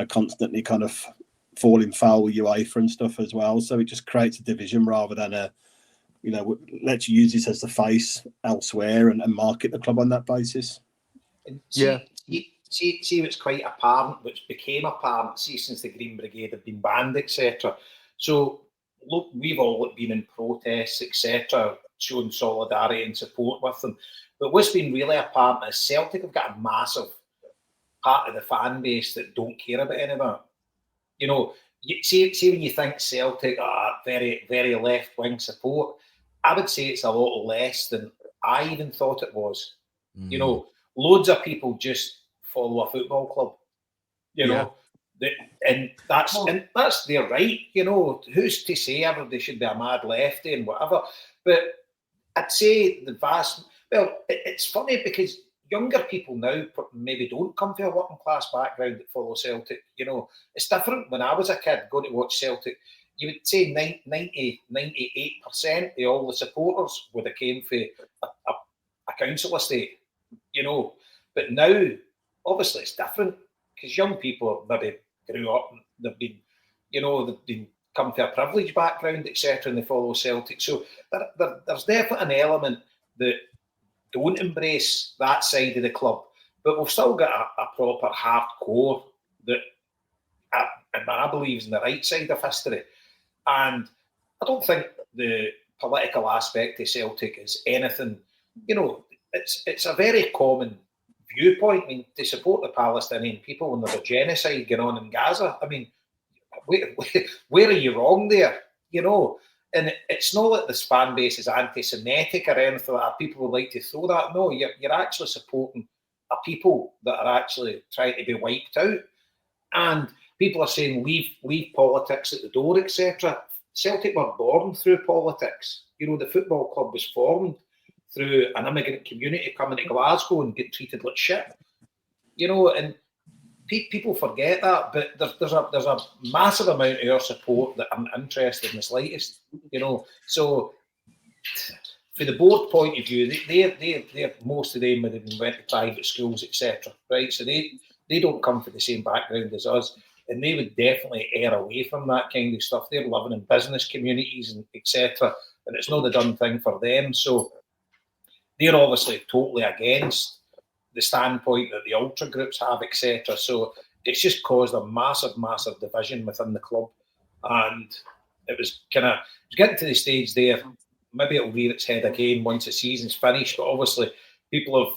constantly kind of falling foul with UEFA and stuff as well. So it just creates a division rather than let's use this as the face elsewhere and market the club on that basis. See what's quite apparent, which became apparent, since the Green Brigade have been banned, etc. So look, we've all been in protests, etc., showing solidarity and support with them. But what's been really apparent is Celtic have got a massive part of the fan base that don't care about any of it. See when you think Celtic are very, very left-wing support, I would say it's a lot less than I even thought it was. You know, loads of people just follow a football club. You know, and that's their right. You know, who's to say everybody should be a mad lefty and whatever? But I'd say the vast. Well, it's funny because younger people now maybe don't come from a working class background that follow Celtic. You know, it's different. When I was a kid going to watch Celtic, you would say 98% of all the supporters would have came from a council estate. You know, but now obviously it's different because young people maybe grew up and they've been, you know, they've been come to a privileged background, etc., and they follow Celtic. So there's definitely an element that don't embrace that side of the club, but we've still got a proper hardcore that I believe is on the right side of history. And I don't think the political aspect of Celtic is anything, you know, it's a very common viewpoint. I mean, to support the Palestinian people when there's a genocide going on in Gaza, I mean, where are you wrong there? You know, and it's not that this fan base is anti-Semitic or anything like that. People would like to throw that. No, you're actually supporting a people that are actually trying to be wiped out. And people are saying leave politics at the door, etc. Celtic were born through politics. You know, the football club was formed through an immigrant community coming to Glasgow and getting treated like shit. You know, and people forget that, but there's a massive amount of your support that I'm interested in the slightest. You know, so for the board point of view, they're most of them would have went to private schools, etc. Right, so they don't come from the same background as us, and they would definitely err away from that kind of stuff. They're living in business communities and etc. And it's not the done thing for them. So they're obviously totally against the standpoint that the ultra groups have, etc. So it's just caused a massive division within the club, and it was getting to the stage there. Maybe it'll rear its head again once the season's finished. But obviously, people have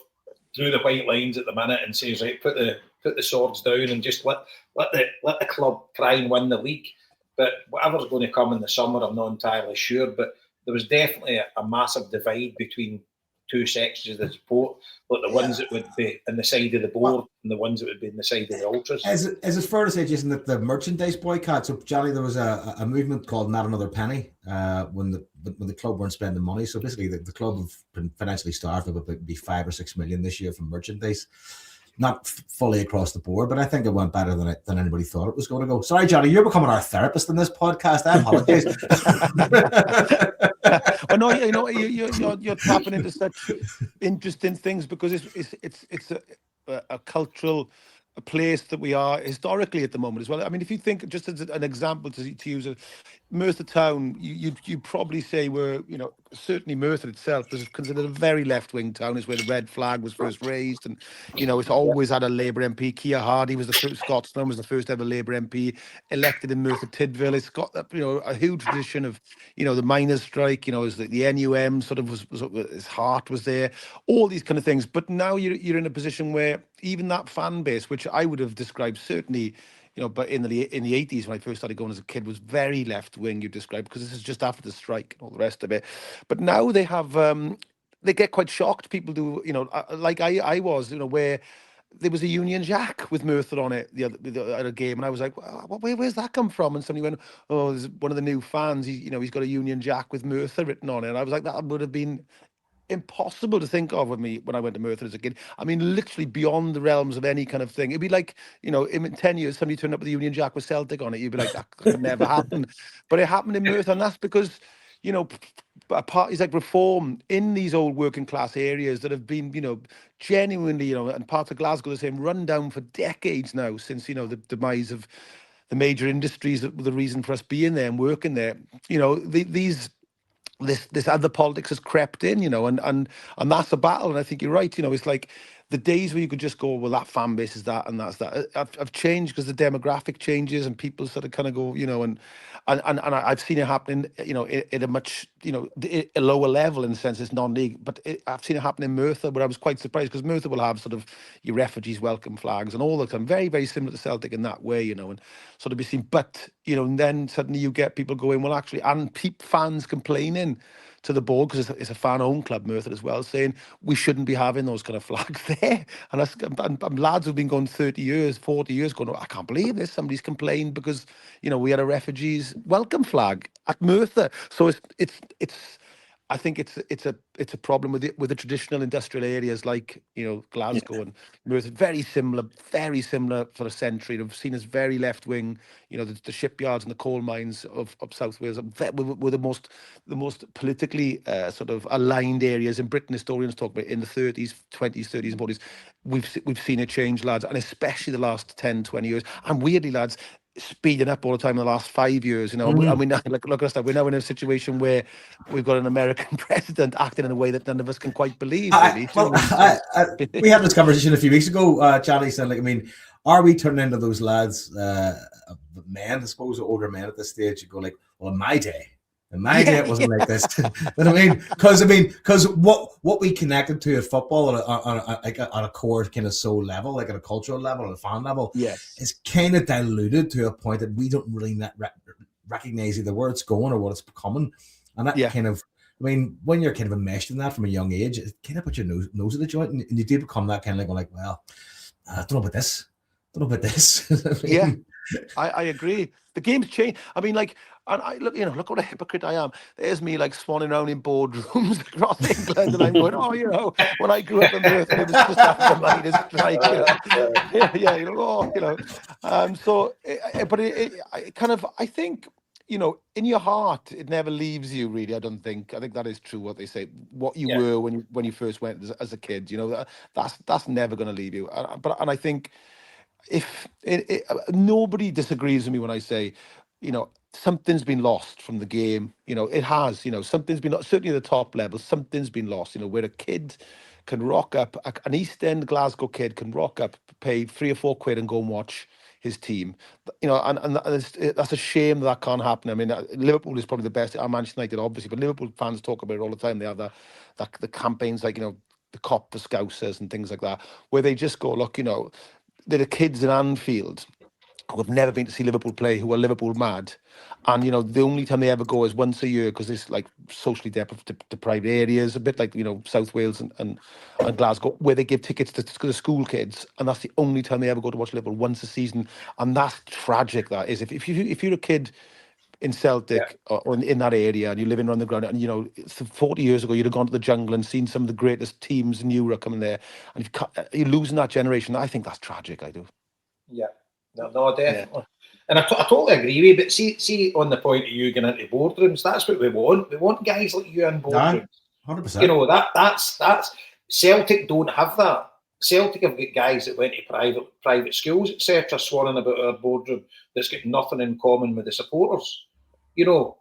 drew the white lines at the minute and says, right, put the swords down and just let the club try and win the league. But whatever's going to come in the summer, I'm not entirely sure. But there was definitely a massive divide between two sections of the support, like the ones that would be on the side of the board and the ones that would be on the side of the ultras. Is it fair to say, Jason, that the merchandise boycott? So, Johnny, there was a movement called Not Another Penny when the club weren't spending money. So basically, the club have been financially starved of about be 5 or 6 million this year from merchandise. Not fully across the board, but I think it went better than anybody thought it was going to go. Sorry, Johnny, you're becoming our therapist in this podcast. I apologize. Well, no, you know, you're tapping into such interesting things because it's a cultural place that we are historically at the moment as well. I mean, if you think just as an example to use Merthyr town, you'd probably say we're, you know, certainly Merthyr itself is considered a very left-wing town. Is where the red flag was first raised, and you know it's always had a Labour MP. Keir Hardy was the first Scotsman, was the first ever Labour MP elected in Merthyr Tydfil. It's got, you know, a huge tradition of, you know, the miners' strike. You know, is the NUM sort of was its heart was there. All these kind of things. But now you're in a position where even that fan base, which I would have described certainly, you know, but in the 80s when I first started going as a kid, was very left wing. You described, because this is just after the strike and all the rest of it. But now they have, they get quite shocked. People do, you know, like I was, you know, where there was a Union Jack with Merthyr on it at a game, and I was like, where's that come from? And somebody went, oh, there's one of the new fans. He's got a Union Jack with Merthyr written on it. And I was like, that would have been impossible to think of with me when I went to Merthyr as a kid. I mean, literally beyond the realms of any kind of thing. It'd be like, you know, in 10 years, somebody turned up with a Union Jack with Celtic on it. You'd be like, that could never happen. But it happened in Merthyr, and that's because, you know, parties like Reform in these old working class areas that have been, you know, genuinely, you know, and parts of Glasgow the same, run down for decades now since, you know, the demise of the major industries that were the reason for us being there and working there. You know, this other politics has crept in, you know, and that's a battle. And I think you're right. You know, it's like the days where you could just go, well, that fan base is that and that's that. I've changed because the demographic changes and people sort of kind of go, you know, and I've seen it happening, you know, at a much, you know, a lower level in the sense it's non-league. But I've seen it happen in Merthyr, where I was quite surprised because Merthyr will have sort of your refugees welcome flags and all the time, very, very similar to Celtic in that way, you know, and sort of be seen. But, you know, and then suddenly you get people going, well, actually, and fans complaining to the board, because it's a fan-owned club, Merthyr as well, saying we shouldn't be having those kind of flags there. And lads who've been going 30 years, 40 years, going, oh, I can't believe this. Somebody's complained because, you know, we had a refugees welcome flag at Merthyr. So it's I think it's a problem with the traditional industrial areas like, you know, Glasgow and Merthyr. Very similar for a century. They've seen as very left wing. You know, the shipyards and the coal mines of South Wales were the most politically sort of aligned areas in Britain. Historians talk about in the 30s, 20s, 30s, and 40s. We've seen it change, lads, and especially the last 10, 20 years. And weirdly, lads, speeding up all the time in the last 5 years, you know. And we now look at us now. We're now in a situation where we've got an American president acting in a way that none of us can quite believe. Really, we had this conversation a few weeks ago. Johnny said, like, I mean, are we turning into those lads, men, I suppose, older men at this stage? You go like, well, in my day, it wasn't like this. But I mean, because what we connected to at football on a core kind of soul level, like at a cultural level, on a fan level, is kind of diluted to a point that we don't really recognize either where it's going or what it's becoming. And that kind of, I mean, when you're kind of enmeshed in that from a young age, it kind of puts your nose at the joint, and you do become that kind of like, well, I don't know about this. I mean, I agree. The game's changed. I mean, like, and I look what a hypocrite I am. There's me like swanning around in boardrooms across England, and I'm going, oh, you know, when I grew up in Merthyr, it was just after the miners' strike, you know, So, but it kind of, I think, you know, in your heart, it never leaves you, really. I think that is true. What they say, what you were when you first went as a kid, you know, that's never going to leave you. And I think, if nobody disagrees with me when I say, you know, something's been lost from the game. You know, it has. You know, something's been lost. Certainly at the top level, something's been lost. You know, where a kid can rock up, an East End Glasgow kid can rock up, pay £3 or £4 and go and watch his team. You know, and that's a shame that can't happen. I mean, Liverpool is probably the best. I'm Manchester United, obviously, but Liverpool fans talk about it all the time. They have the campaigns like, you know, the Cop for Scousers and things like that, where they just go, look, you know, there are kids in Anfield who have never been to see Liverpool play, who are Liverpool mad. And, you know, the only time they ever go is once a year because it's like socially deprived areas, a bit like, you know, South Wales and Glasgow, where they give tickets to the school kids. And that's the only time they ever go to watch Liverpool, once a season. And that's tragic, that is. If you're a kid in Celtic or in that area and you're living around the ground, and, you know, 40 years ago, you'd have gone to the jungle and seen some of the greatest teams in Europe coming there, and you're losing that generation. I think that's tragic, I do. Yeah, no, definitely. Yeah. And I totally agree with you, but see, on the point of you getting into boardrooms, that's what we want. We want guys like you in boardrooms. 100%. You know, that's Celtic don't have that. Celtic have got guys that went to private schools, etc., swanning about our boardroom that's got nothing in common with the supporters. You know,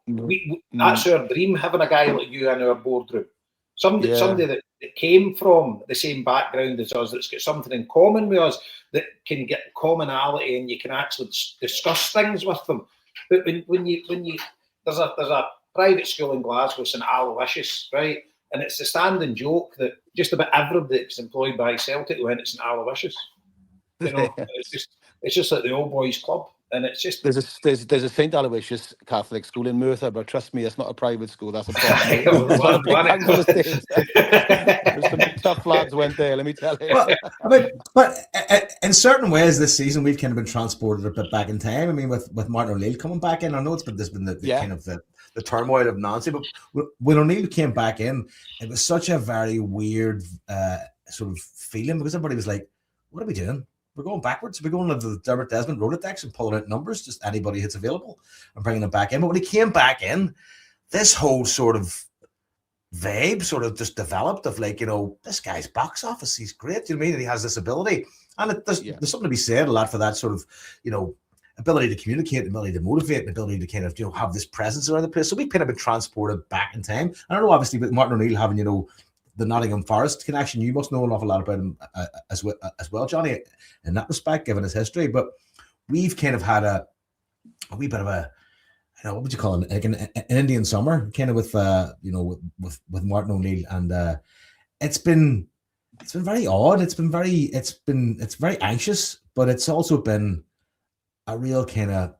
that's our dream, having a guy like you in our boardroom. Somebody that came from the same background as us, that's got something in common with us, that can get commonality and you can actually discuss things with them. But when you there's a private school in Glasgow, St Aloysius, right? And it's a standing joke that just about everybody that's employed by Celtic went to St Aloysius. You know, it's just like the old boys club. And it's just there's a St Aloysius Catholic school in Merthyr, but trust me, it's not a private school. That's a problem. There's some tough lads went there. Let me tell you. But in certain ways, this season we've kind of been transported a bit back in time. I mean, with Martin O'Neill coming back in, I know there's been the kind of the turmoil of Nancy, but when O'Neill came back in, it was such a very weird sort of feeling, because everybody was like, "What are we doing? We're going backwards. We're going to the Dermot Desmond Rolodex and pulling out numbers, just anybody who's available, and bringing them back in." But when he came back in, this whole sort of vibe sort of just developed of like, you know, this guy's box office, he's great. You know what I mean? And he has this ability. And there's something to be said a lot for that sort of, you know, ability to communicate, ability to motivate, and ability to kind of, you know, have this presence around the place. So we've kind of been transported back in time. I don't know, obviously, with Martin O'Neill having, you know, the Nottingham Forrest connection, you must know an awful lot about him as well, Johnny, in that respect, given his history. But we've kind of had a wee bit of a, you know, what would you call it, like an Indian summer, kind of with you know, with Martin O'Neill, and it's been very odd. It's very anxious, but it's also been a real kind of,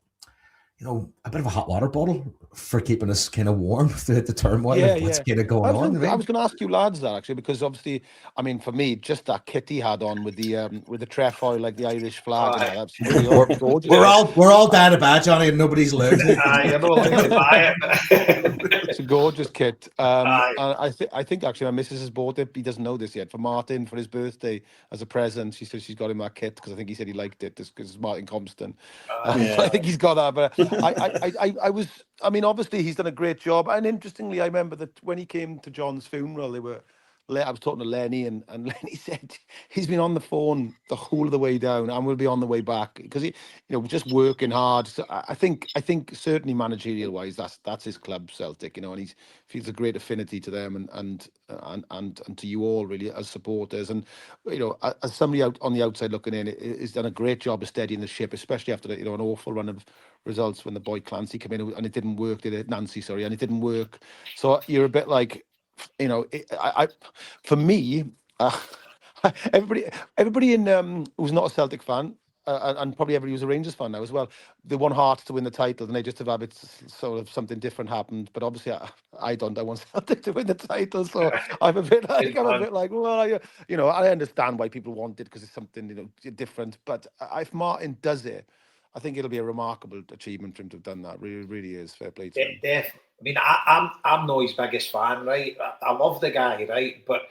a bit of a hot water bottle for keeping us kind of warm throughout the turmoil Yeah, of what's yeah. kind of going on. I was going to ask you lads that actually, because obviously, I mean, for me, just that kit he had on with the trefoil, like the Irish flag, and that, that's really gorgeous. We're all down to bad, Johnny, and nobody's losing. You're not allowed to buy it. It's a gorgeous kit. And Aye. I think actually my missus has bought it. He doesn't know this yet for Martin for his birthday as a present. She said she's got him that kit because I think he said he liked it just because it's Martin Compston. So I think he's got that. But I mean, obviously he's done a great job. And interestingly, I remember that when he came to John's funeral, I was talking to Lenny, and Lenny said he's been on the phone the whole of the way down and will be on the way back because he, just working hard. So I think certainly managerial wise, that's his club, Celtic, and he feels a great affinity to them and to you all really as supporters. And as somebody out on the outside looking in, he's done a great job of steadying the ship, especially after an awful run of results when the boy Clancy came in and it didn't work, did it? Nancy, sorry, and it didn't work. So you're a bit like, for me, everybody in who's not a Celtic fan, and probably everybody who's a Rangers fan now as well, they want Hearts to win the title, and they just have it's sort of something different happened. But obviously, I don't. I want Celtic to win the title, so I'm a bit like well, I understand why people want it because it's something different. But if Martin does it, I think it'll be a remarkable achievement for him to have done that. Really, really is. Fair play to him. I mean, I'm not his biggest fan, right? I love the guy, right? But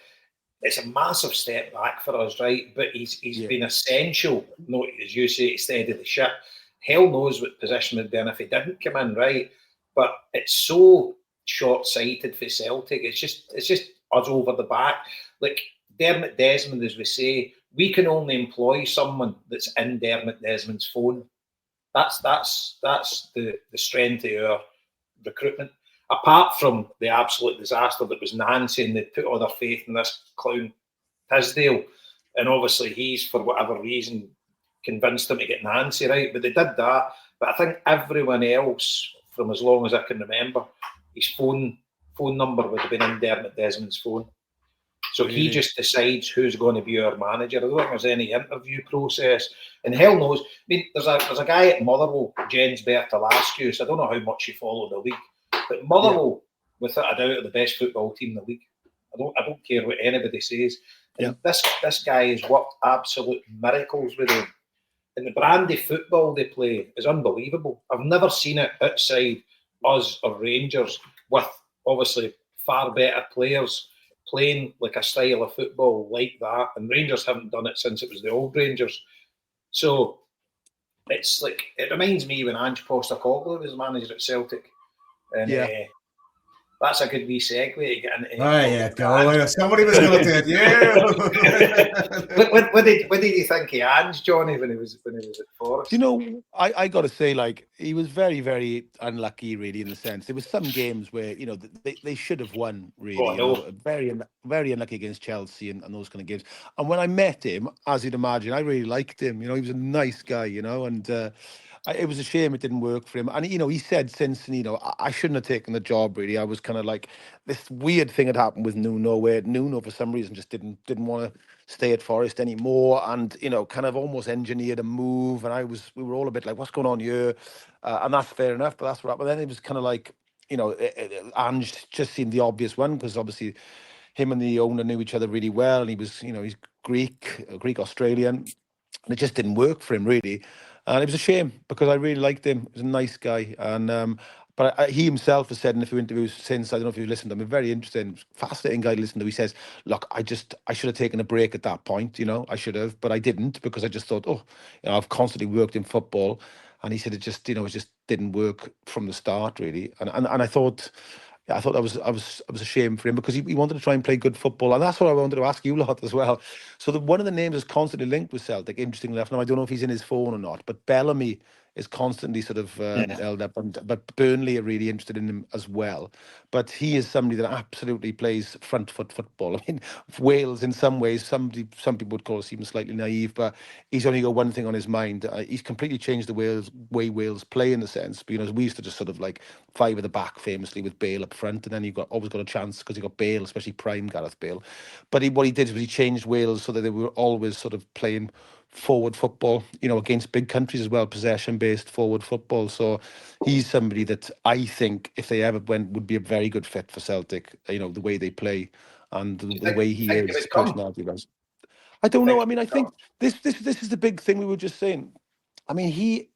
it's a massive step back for us, right? But he's been essential, not as you say, to steady the ship. Hell knows what position would be in if he didn't come in, right? But it's so short-sighted for Celtic. It's just us over the back. Like Dermot Desmond, as we say, we can only employ someone that's in Dermot Desmond's phone. That's the strength of our recruitment. Apart from the absolute disaster that was Nancy, and they put all their faith in this clown Tisdale, and obviously he's, for whatever reason, convinced them to get Nancy right, but they did that. But I think everyone else, from as long as I can remember, his phone number would have been in Dermot Desmond's phone. So he just decides who's going to be our manager. I don't think there's any interview process. And hell knows. I mean, there's a guy at Motherwell, Jens Bertalascu, so I don't know how much you follow the league. But Motherwell, without a doubt, are the best football team in the league. I don't care what anybody says. And this guy has worked absolute miracles with him. And the brand of football they play is unbelievable. I've never seen it outside us or Rangers with obviously far better players playing like a style of football like that. And Rangers haven't done it since it was the old Rangers. So it's like, it reminds me when Ange Postecoglou was manager at Celtic. And that's a good wee segue to get into. Go. Somebody was going to do it. What did you think of Ange, Johnny, when he was at Forrest? I got to say, like, he was very, very unlucky, really, in the sense there was some games where they should have won, really. Very, very unlucky against Chelsea and those kind of games. And when I met him, as you'd imagine, I really liked him. He was a nice guy, and. It was a shame it didn't work for him. And, he said since, I shouldn't have taken the job, really. I was kind of like, this weird thing had happened with Nuno, where Nuno, for some reason, just didn't want to stay at Forest anymore and, kind of almost engineered a move. And we were all a bit like, what's going on here? And that's fair enough, but that's right. But then it was kind of like, Ange just seemed the obvious one because obviously him and the owner knew each other really well. And he was, he's Greek-Australian. And it just didn't work for him, really. And it was a shame because I really liked him. He was a nice guy. And but he himself has said in a few interviews since, I don't know if you've listened to him, a very interesting, fascinating guy to listen to. He says, look, I should have taken a break at that point, I should have, but I didn't because I just thought, I've constantly worked in football. And he said it just didn't work from the start, really. And I thought... I thought that was a shame for him because he wanted to try and play good football, and that's what I wanted to ask you lot as well. So one of the names is constantly linked with Celtic. Interestingly enough, now I don't know if he's in his phone or not, but Bellamy is constantly sort of held up, but Burnley are really interested in him as well. But he is somebody that absolutely plays front foot football. I mean, Wales in some ways, some people would call us even slightly naive, but he's only got one thing on his mind. He's completely changed the way Wales play in the sense, because we used to just sort of like five at the back famously with Bale up front, and then you've always got a chance because you got Bale, especially prime Gareth Bale. But what he did was he changed Wales so that they were always sort of playing forward football, against big countries as well, possession-based forward football. So he's somebody that I think, if they ever went, would be a very good fit for Celtic. The way they play and the way he think is, it would come? personality-wise. I don't know. I mean, I think this is the big thing we were just saying. I mean, he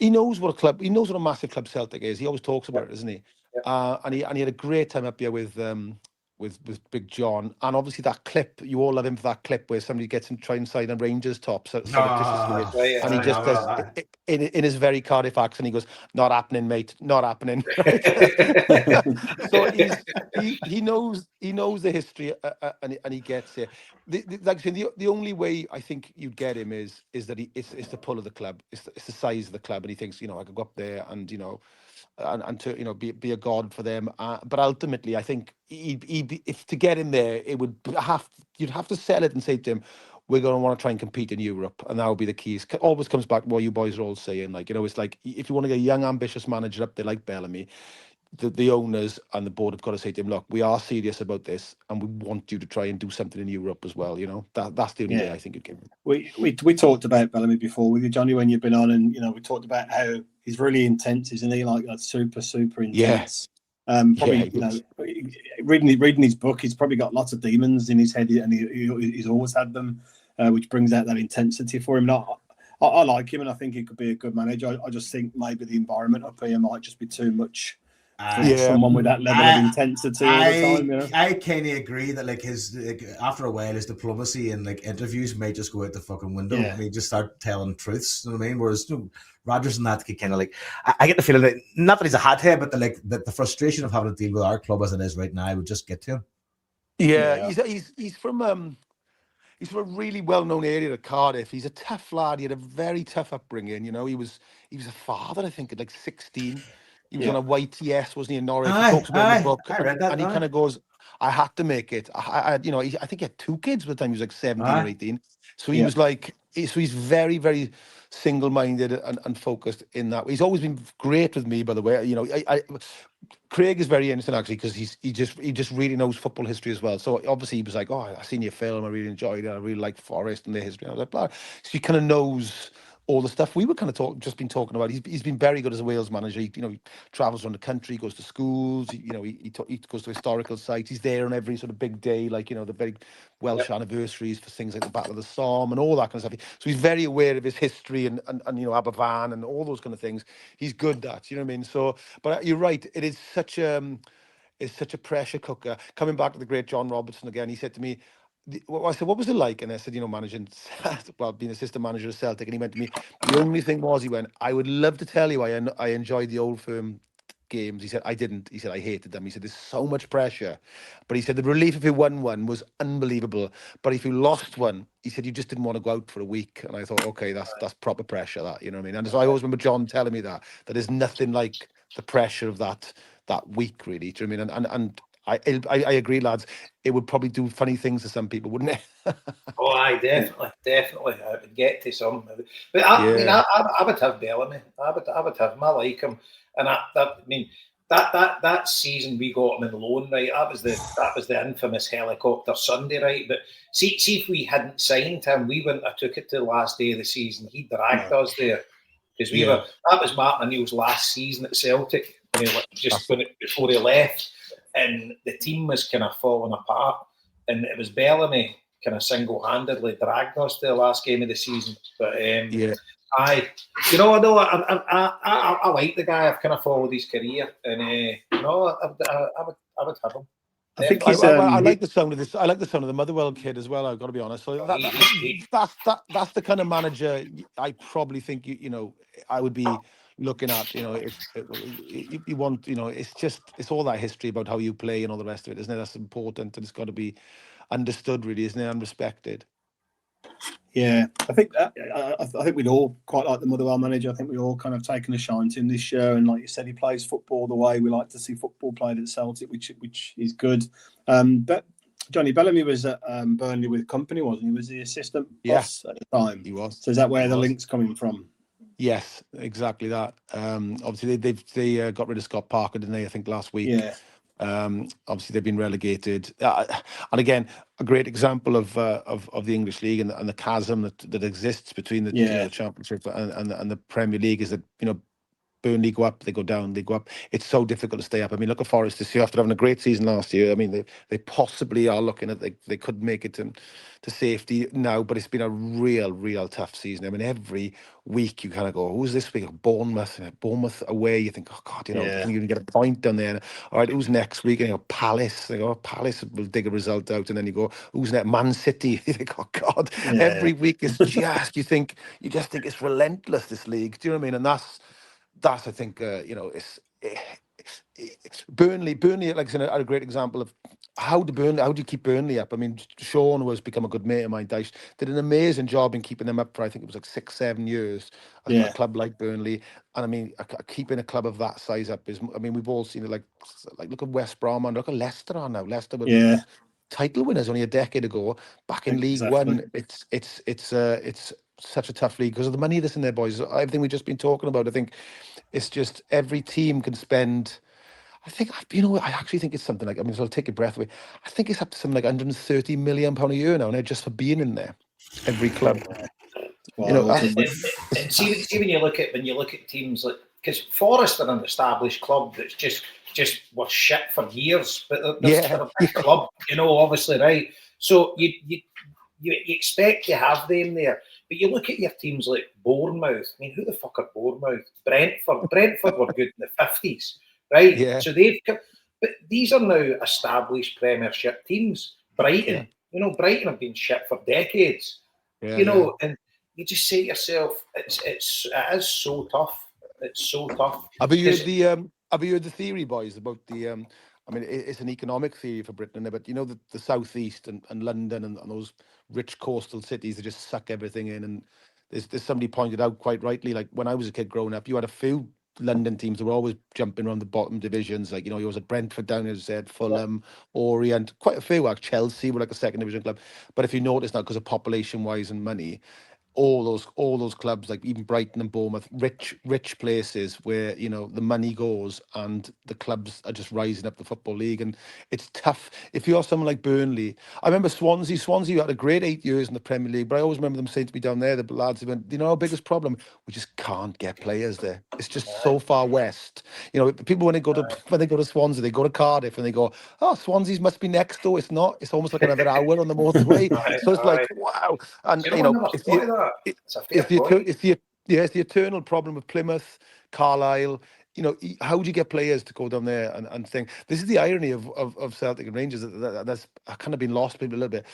knows what a massive club Celtic is. He always talks about it, doesn't he? And he had a great time up here with Big John, and obviously that clip, you all love him for that clip where somebody gets him try and sign a Rangers top, and he just does in his very Cardiff accent. He goes, "Not happening, mate. Not happening." So he knows the history, and he gets it. Like I said, the only way I think you'd get him is that it's the pull of the club, it's the size of the club, and he thinks, I could go up there and and to be a god for them. But ultimately, I think if to get him there, you'd have to sell it and say to him, we're going to want to try and compete in Europe, and that will be the key. It always comes back to what you boys are all saying. It's like if you want to get a young, ambitious manager up there like Bellamy, the owners and the board have got to say to him, look, we are serious about this, and we want you to try and do something in Europe as well. That's the only way I think you'd give him. We talked about Bellamy before with you, Johnny, when you've been on, and we talked about how he's really intense, isn't he? Like super intense. Reading his book, he's probably got lots of demons in his head, and he's always had them, which brings out that intensity for him. I like him, and I think he could be a good manager. I just think maybe the environment up here might just be too much. Someone with that level of intensity all the time. I kind of agree that after a while his diplomacy and interviews may just go out the fucking window. Yeah. He just start telling truths. You know what I mean? Whereas Rodgers and that kind of I get the feeling that not that he's a hothead, but the frustration of having to deal with our club as it is right now would just get to him. Yeah. He's from a really well-known area of Cardiff. He's a tough lad. He had a very tough upbringing. He was a father, I think, at 16. He was on a YTS, wasn't he, in Norwich? He talks about in the book. I read that. And he kind of goes, I had to make it. I think he had 2 kids by the time he was 17 or 18. So he was he's very, very single-minded and focused in that. He's always been great with me, by the way. Craig is very interesting, actually, because he just really knows football history as well. So obviously he was like, oh, I seen your film, I really enjoyed it, I really like Forrest and their history. And I was like, blah. So he kind of knows all the stuff we were kind of been talking about. He's been very good as a Wales manager. He travels around the country, goes to schools. He goes to historical sites. He's there on every sort of big day, the very Welsh anniversaries for things like the Battle of the Somme and all that kind of stuff. So he's very aware of his history and Aberfan and all those kind of things. He's good at, you know what I mean? So, but you're right. It is such a pressure cooker. Coming back to the great John Robertson again, he said to me, I said, what was it like? And I said, managing, being assistant manager of Celtic. And he went to me, the only thing was, he went, I would love to tell you I enjoyed the Old Firm games. He said, I didn't. He said, I hated them. He said, there's so much pressure. But he said, the relief if you won one was unbelievable. But if you lost one, he said, you just didn't want to go out for a week. And I thought, okay, that's proper pressure, that, you know what I mean? And so I always remember John telling me that there's nothing like the pressure of that week, really. Do you know what I mean? And I agree, lads. It would probably do funny things to some people, wouldn't it? I definitely. I would get to some, but I would have Bellamy. I would have him. I like him, and that season we got him in loan, right? That was the infamous helicopter Sunday, right? But see if we hadn't signed him, we wouldn't have took it to the last day of the season. He dragged us there because that was Martin O'Neill's last season at Celtic, before he left. And the team was kind of falling apart, and it was Bellamy kind of single-handedly dragged us to the last game of the season. But I like the guy. I've kind of followed his career, and I would have him. I think I like the sound of this. I like the sound of the Motherwell kid as well. I've got to be honest. So that's the kind of manager I probably think I would be looking at. If you want, it's all that history about how you play and all the rest of it, isn't it? That's important, and it's got to be understood, really, isn't it, and respected. Yeah, I think we'd all quite like the Motherwell manager. I think we all kind of taken a shine to him this year, and like you said, he plays football the way we like to see football played at Celtic, which is good. But Johnny, Bellamy was at Burnley with company, wasn't he? Was the assistant boss at the time? He was. So is that where the link's coming from? Yes, exactly that. Obviously, they got rid of Scott Parker, didn't they? I think last week. Yeah. Obviously, they've been relegated, and again, a great example of the English league and the chasm that exists between the the Championship and the Premier League is that Burnley go up, they go down, they go up. It's so difficult to stay up. I mean, look at Forest this year after having a great season last year. I mean, they possibly are looking at they could make it to safety now, but it's been a real tough season. I mean, every week you kind of go, who's this week? Bournemouth away. You think, oh God, can you even get a point down there? All right, who's next week? And you go, Palace. They go, Palace will dig a result out, and then you go, who's next? Man City. You think, oh God, every week is just you just think it's relentless, this league. Do you know what I mean? And that's I think it's Burnley, like I said, are a great example of how do you keep Burnley up? I mean, Sean, who has become a good mate of mine, Dyche, did an amazing job in keeping them up for, I think it was like 6-7 years. A club like Burnley, and I mean, keeping a club of that size up is, I mean, we've all seen it. Like look at West Brom and look at Leicester are now. Leicester were title winners only a decade ago, back in League One. It's such a tough league because of the money that's in there, boys. Everything we've just been talking about, I think it's just every team can spend. I think, I actually think it's something like, I mean, so I'll take your breath away. I think it's up to something like £130 million a year now, just for being in there. Every club. Wow. And see when you look at teams like, because Forest are an established club that's just was shit for years, but they're a big club, obviously, right? So you expect to have them there. But you look at your teams like Bournemouth. I mean, who the fuck are Bournemouth? Brentford were good in the 50s, right? Yeah. So but these are now established Premiership teams. Brighton, Brighton have been shit for decades. And you just say to yourself, it is so tough. It's so tough. Have you heard the theory, boys, about the I mean, it's an economic theory for Britain, but the southeast and London and those rich coastal cities that just suck everything in. And there's somebody pointed out quite rightly, like when I was a kid growing up, you had a few London teams that were always jumping around the bottom divisions. Like, you was at Brentford down, as I said, Fulham, Orient, quite a few. Like Chelsea were like a second division club. But if you notice now, because of population wise and money, all those clubs, like even Brighton and Bournemouth, rich places where the money goes and the clubs are just rising up the football league. And it's tough if you're someone like Burnley. I remember Swansea had a great 8 years in the Premier League, but I always remember them saying to me down there, the lads went, our biggest problem, we just can't get players there. It's just so far west. People when they go to Swansea, they go to Cardiff and they go, oh, Swansea's must be next door. It's not. It's almost like another hour on the motorway. So it's like, wow. And it's the eternal problem with Plymouth, Carlisle. How do you get players to go down there and think? This is the irony of Celtic and Rangers that's kind of been lost maybe a little bit.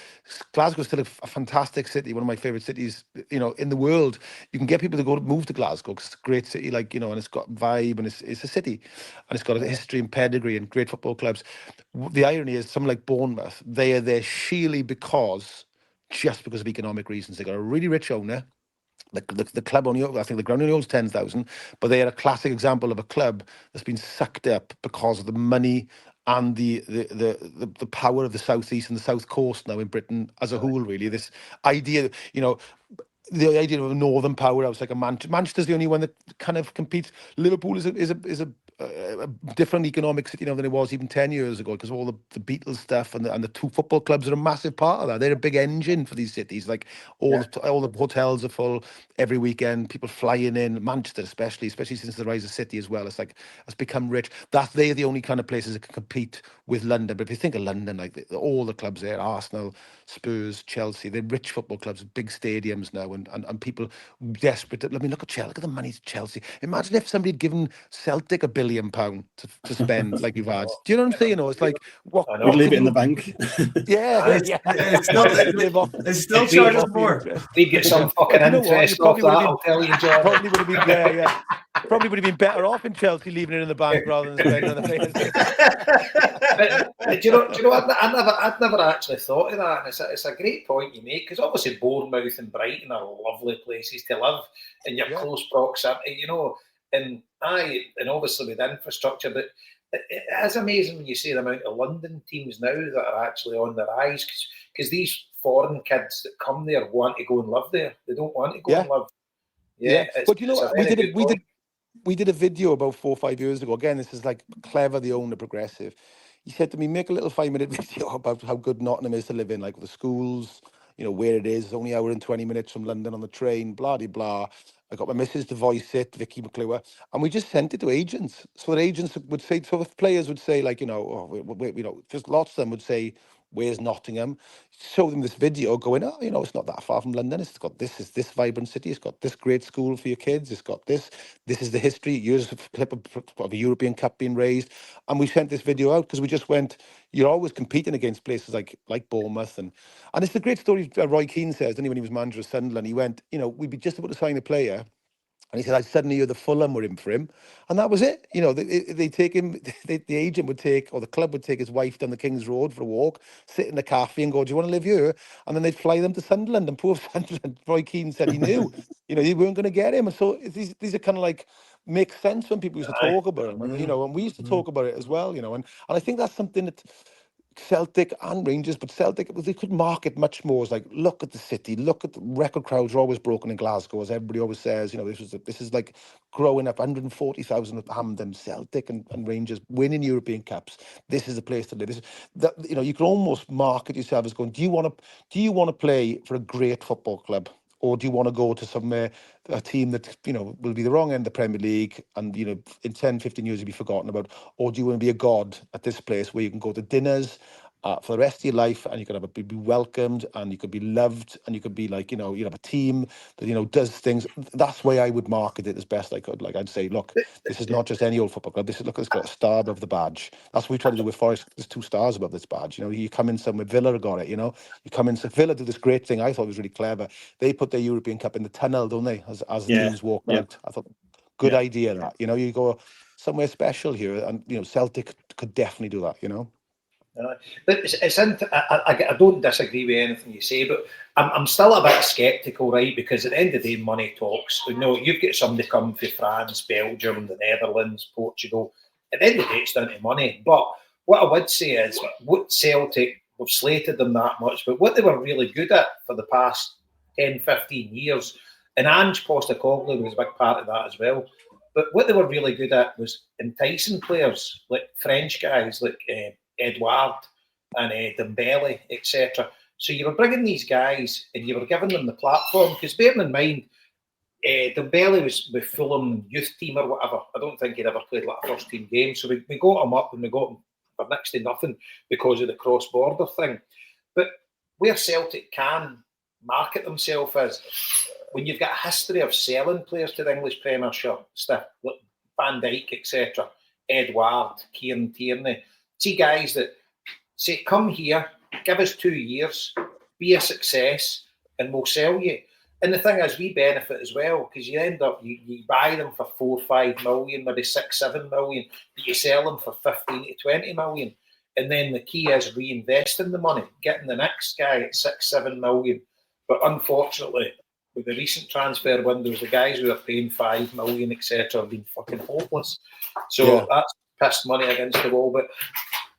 Glasgow's still a fantastic city, one of my favourite cities, in the world. You can get people to move to Glasgow because it's a great city, and it's got vibe and it's a city and it's got a history and pedigree and great football clubs. The irony is, something like Bournemouth, they are there sheerly because of economic reasons. They got a really rich owner. The club only, I think the ground only owns 10,000, but they are a classic example of a club that's been sucked up because of the money and the power of the southeast and the south coast now in Britain as a whole. Really, this idea, the idea of a northern powerhouse like a Manchester's the only one that kind of competes. Liverpool is a different economic city now than it was even 10 years ago because of all the Beatles stuff and the two football clubs are a massive part of that. They're a big engine for these cities. Like all the hotels are full every weekend. People flying in. Manchester, especially since the rise of City as well. It's become rich. They're the only kind of places that can compete with London. But if you think of London, like all the clubs there, Arsenal, Spurs, Chelsea, they're rich football clubs, big stadiums now, and people desperate. I mean, look at Chelsea. Look at the money to Chelsea. Imagine if somebody had given Celtic £1 billion to spend, like you've had. Do you know what I'm saying? It's like what? We'd leave it in the bank. It's still charging more. We'd get some fucking interest off that. I'll tell you, John. Probably would have been there. Yeah. Probably would have been better off in Chelsea leaving it in the bank rather than spending on the players. But do you know? I'd never actually thought of that, and it's a great point you make because obviously Bournemouth and Brighton are lovely places to live in your close proximity, and obviously with infrastructure, but it is amazing when you see the amount of London teams now that are actually on the rise because these foreign kids that come there want to go and live there. They don't want to go and live. But we did a video about 4 or 5 years ago. Again, this is like clever, the owner progressive. he said to me, make a little 5-minute video about how good Nottingham is to live in, like the schools, you know, where it is. It's only an hour and 20 minutes from London on the train, blah, blah, blah. I got my missus to voice it, Vicky McClure, and we just sent it to agents. So that agents would say, so if players would say, like, you know, you know, just lots of them would say, where's Nottingham? Show them this video going, oh, you know, it's not that far from London. It's got this, is this vibrant city. It's got this great school for your kids. It's got this. This is the history. Years of clip of a European Cup being raised. And we sent this video out because we just went, you're always competing against places like Bournemouth. And it's a great story Roy Keane says, didn't he, when he was manager of Sunderland? He went, you know, we'd be just about to sign a player. And he said, I suddenly hear the Fulham were in for him. And that was it. You know, they take him, the agent would take, or the club would take his wife down the King's Road for a walk, sit in a cafe and go, do you want to live here? And then they'd fly them to Sunderland. And poor Sunderland, Roy Keane said he knew, you know, they weren't going to get him. And so these are kind of like, make sense when people used to talk about him. And, you know, and we used to talk about it as well, you know. And I think that's something that Celtic and Rangers, but Celtic, they could market much more as like, look at the city, look at the record crowds are always broken in Glasgow, as everybody always says. You know, this is like growing up, 140,000 at Hampden, Celtic and Rangers winning European Cups. This is the place to live. You know, you can almost market yourself as going, do you want to play for a great football club? Or do you want to go to a team that, you know, will be the wrong end of the Premier League and, you know, in 10, 15 years you'll be forgotten about? Or do you want to be a god at this place where you can go to dinners for the rest of your life and you can be welcomed and you could be loved and you could be like, you know, you have a team that, you know, does things. That's the way I would market it as best I could. Like I'd say, look, this is not just any old football club. This is, look, it's got a star above the badge. That's what we try to do with Forest. There's 2 stars above this badge. You know, you come in somewhere, Villa got it, you know. You come in, Villa do this great thing I thought was really clever. They put their European Cup in the tunnel, don't they, as the teams walk out. I thought, good idea that. You know, you go somewhere special here and, you know, Celtic could definitely do that, you know. But I don't disagree with anything you say, but I'm still a bit sceptical, right? Because at the end of the day, money talks. You know, you've got somebody come from France, Belgium, the Netherlands, Portugal. At the end of the day, it's down to money. But what I would say is, what Celtic, we've slated them that much, but what they were really good at for the past 10, 15 years, and Ange Postecoglou was a big part of that as well. But what they were really good at was enticing players, like French guys, like Edouard and Dembele, etc. So you were bringing these guys and you were giving them the platform, because bearing in mind, Dembele was with Fulham youth team or whatever. I don't think he'd ever played like a first team game. So we got him up and we got him for next to nothing because of the cross-border thing. But where Celtic can market themselves is when you've got a history of selling players to the English Premiership, stuff like Van Dijk, etc., Edouard, Kieran Tierney. See guys that say, come here, give us 2 years, be a success, and we'll sell you. And the thing is, we benefit as well, because you end up, you buy them for 4, 5 million, maybe 6, 7 million, but you sell them for 15 to 20 million. And then the key is reinvesting the money, getting the next guy at 6, 7 million. But unfortunately, with the recent transfer windows, the guys who are paying 5 million, etc., have been fucking hopeless. So that's pissed money against the wall. But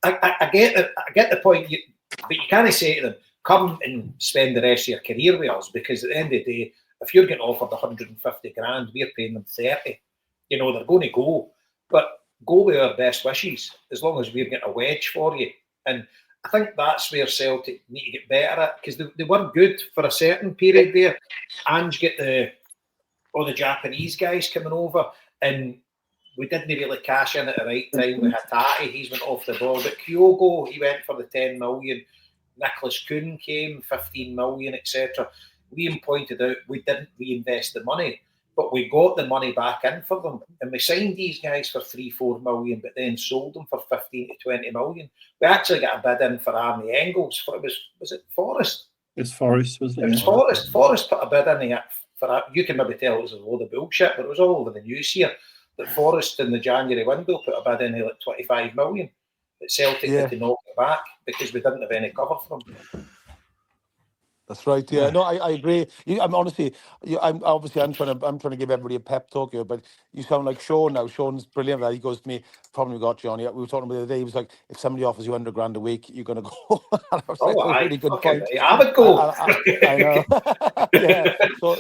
I get the point, but you can't say to them, come and spend the rest of your career with us, because at the end of the day, if you're getting offered 150 grand, we're paying them 30. You know, they're going to go. But go with our best wishes, as long as we're getting a wedge for you. And I think that's where Celtic need to get better at, because they were good for a certain period there. Ange get all the Japanese guys coming over, and we didn't really cash in at the right time with Hatate. He's went off the ball. But Kyogo, he went for the 10 million. Nicholas Kuhn came, 15 million, etc. Liam pointed out we didn't reinvest the money, but we got the money back in for them. And we signed these guys for 3, 4 million, but then sold them for 15 to 20 million. We actually got a bid in for Arnie Engels. Was it Forrest? It's Forrest, wasn't it? It was Forrest. Forrest put a bid in for you can maybe tell it was a load of bullshit, but it was all over the news here that Forrest in the January window put a bid in like 25 million. But Celtic had to knock it back because we didn't have any cover for them. That's right. Yeah. No, I agree. I'm honestly, I'm trying to give everybody a pep talk here, but you sound like Sean now. Sean's brilliant. He goes to me, problem we got, Johnny. We were talking about the other day. He was like, if somebody offers you $100 a week, you're going to go. I was like, really good point. I would go. I know. Yeah. So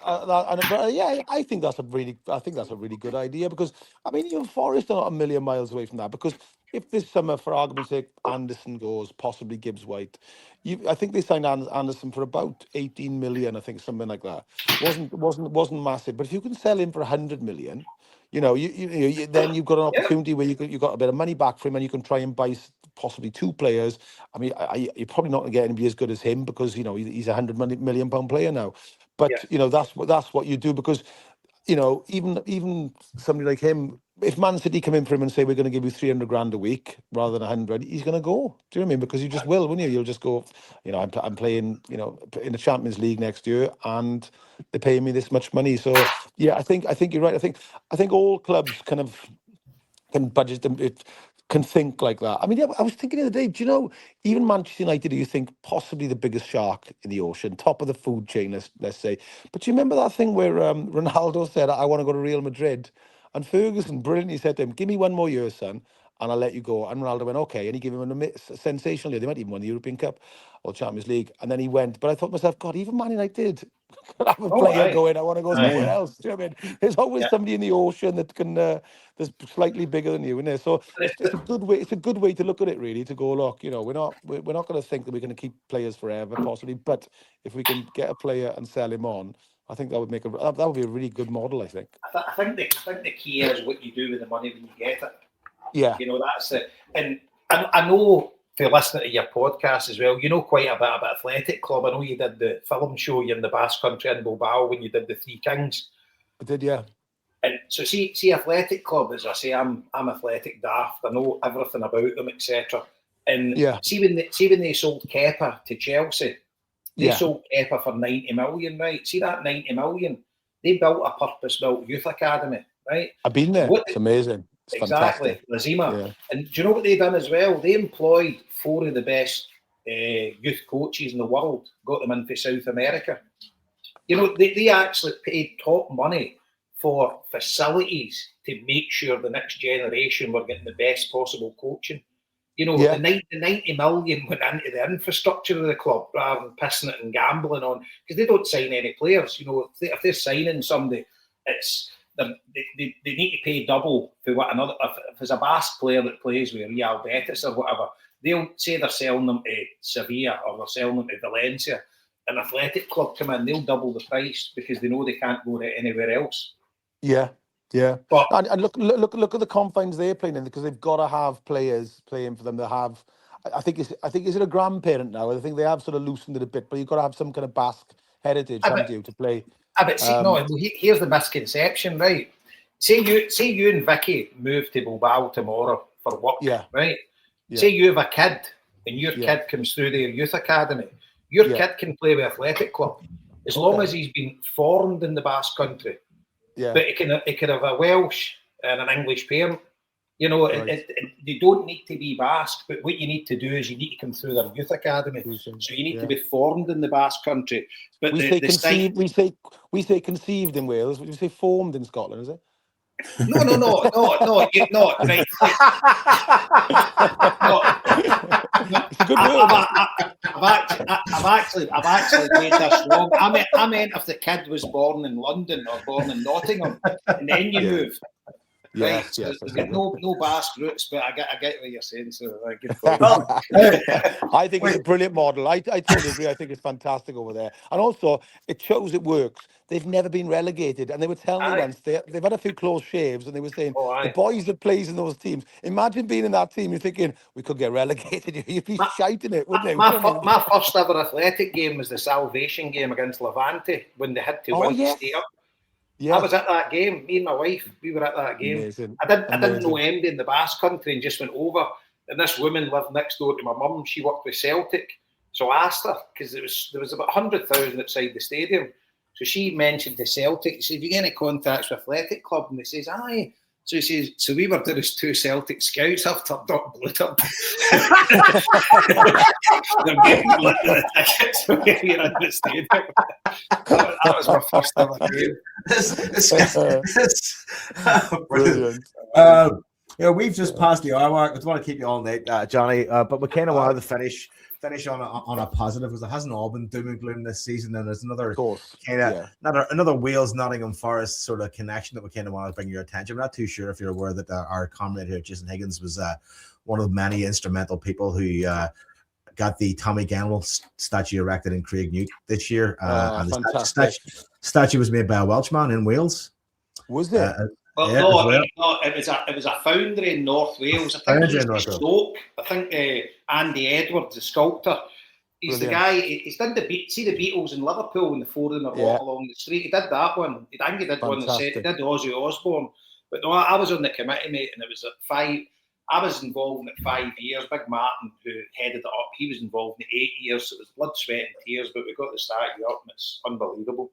I think that's a really good idea because I mean, Forest are not a million miles away from that. Because if this summer, for argument's sake, Anderson goes, possibly Gibbs White, I think they signed Anderson for about 18 million. I think something like that. Wasn't massive, but if you can sell him for 100 million. Then you've got an opportunity where you got a bit of money back for him, and you can try and buy possibly 2 players. I mean, you're probably not going to get anybody as good as him because he's a £100 million player now. But that's what you do because even somebody like him, if Man City come in for him and say we're going to give you 300 grand a week rather than 100, he's going to go. Do you know what I mean? Because you just will, won't you? You'll just go. I'm playing in the Champions League next year, and they're paying me this much money. So yeah, I think you're right. I think all clubs kind of can budget them. Can think like that. I mean, I was thinking the other day, do you know, even Manchester United, you think possibly the biggest shark in the ocean, top of the food chain, let's say. But do you remember that thing where Ronaldo said, I want to go to Real Madrid? And Ferguson brilliantly said to him, give me 1 more year, son, and I'll let you go. And Ronaldo went, okay. And he gave him a sensational year. They might even win the European Cup or Champions League. And then he went. But I thought to myself, God, even Man United could have a player going, I want to go somewhere else. Do you know what I mean? There's always somebody in the ocean that can, that's slightly bigger than you, isn't there? So it's a good way. It's a good way to look at it, really, to go, look, we're not going to think that we're going to keep players forever, possibly. But if we can get a player and sell him on, I think that would be a really good model. I think. I think the key is what you do with the money when you get it. Yeah. That's it. And I know, for listening to your podcast as well, quite a bit about Athletic Club. I know you did the film show in the Basque Country in Bilbao when you did the Three Kings. I did, yeah. And so see Athletic Club, as I say, I'm athletic daft. I know everything about them, etc. And see when they sold Kepa to Chelsea, they sold Kepa for 90 million, right? See that 90 million? They built a purpose-built youth academy, right? I've been there. It's amazing. It's exactly, Lazima. And do you know what they done as well? They employed 4 of the best youth coaches in the world, got them in for South America. They actually paid top money for facilities to make sure the next generation were getting the best possible coaching. The 90 million went into the infrastructure of the club rather than pissing it and gambling on, because they don't sign any players. If they're signing somebody, they need to pay double for what another. If it's a Basque player that plays with Real Betis or whatever, they'll say they're selling them to Sevilla or they're selling them to Valencia. An Athletic Club come in, they'll double the price because they know they can't go to anywhere else. Yeah. But and look at the confines they're playing in, because they've got to have players playing for them. They have. I think is it a grandparent now? I think they have sort of loosened it a bit, but you've got to have some kind of Basque heritage, haven't you, to play. Here's the misconception, right? Say you and Vicky move to Bilbao tomorrow for work, right? Say you have a kid and your kid comes through their youth academy. Your kid can play with Athletic Club as long as he's been formed in the Basque Country. Yeah. But it can have a Welsh and an English parent. They don't need to be Basque, but what you need to do is you need to come through their youth academy. So you need to be formed in the Basque Country. But we say conceived in Wales. We say formed in Scotland, is it? No, you're not. Right. It's a good word. I've actually made this wrong. I meant if the kid was born in London or born in Nottingham, and then you moved. Right, so there's no Basque roots, but I get what you're saying. So good for you. I think it's a brilliant model. I totally agree. I think it's fantastic over there, and also it shows it works. They've never been relegated, and they were telling me once they've had a few close shaves, and they were saying the boys that plays in those teams. Imagine being in that team. You're thinking we could get relegated. You'd be shouting it, wouldn't you? My first ever Athletic game was the Salvation game against Levante when they had to win to stay up. Yeah. I was at that game. Me and my wife, we were at that game. Amazing. I didn't know anybody in the Basque Country and just went over. And this woman lived next door to my mum. She worked with Celtic. So I asked her, because there was about 100,000 outside the stadium. So she mentioned the Celtic. She said, have you got any contacts with Athletic Club? And they says, aye. So he says, so we were there as 2 Celtic scouts. I've turned up, blew up. They're getting the tickets when you're in the stadium. That was my first ever game. Brilliant. We've just passed the hour mark. I don't want to keep you all night, Jonny, but we kind of wanted to finish finish on a positive, because it hasn't all been doom and gloom this season. And there's another Of course. kind of Yeah. another Wales Nottingham Forest sort of connection that we kind of want to bring your attention. I'm not too sure if you're aware that our comrade here, Jason Higgins, was one of many instrumental people who got the Tommy Gennell statue erected in Craignew this year. And the Fantastic. statue was made by a Welshman in Wales. Was it? Well, Yeah, no, as well. no, it was a foundry in North Wales. I think Foundry he's in the North Wales. Stoke. I think Andy Edwards, the sculptor, he's Brilliant. the guy. He's done the Beatles in Liverpool when the four of them Yeah. walk along the street. He did that one. I think he did one that said he Fantastic. did Ozzy Osbourne. But no, I was on the committee, mate, and it was at 5. I was involved in it 5 years. Big Martin, who headed it up, he was involved in it 8 years. So it was blood, sweat, and tears. But we got the statue up, and it's unbelievable.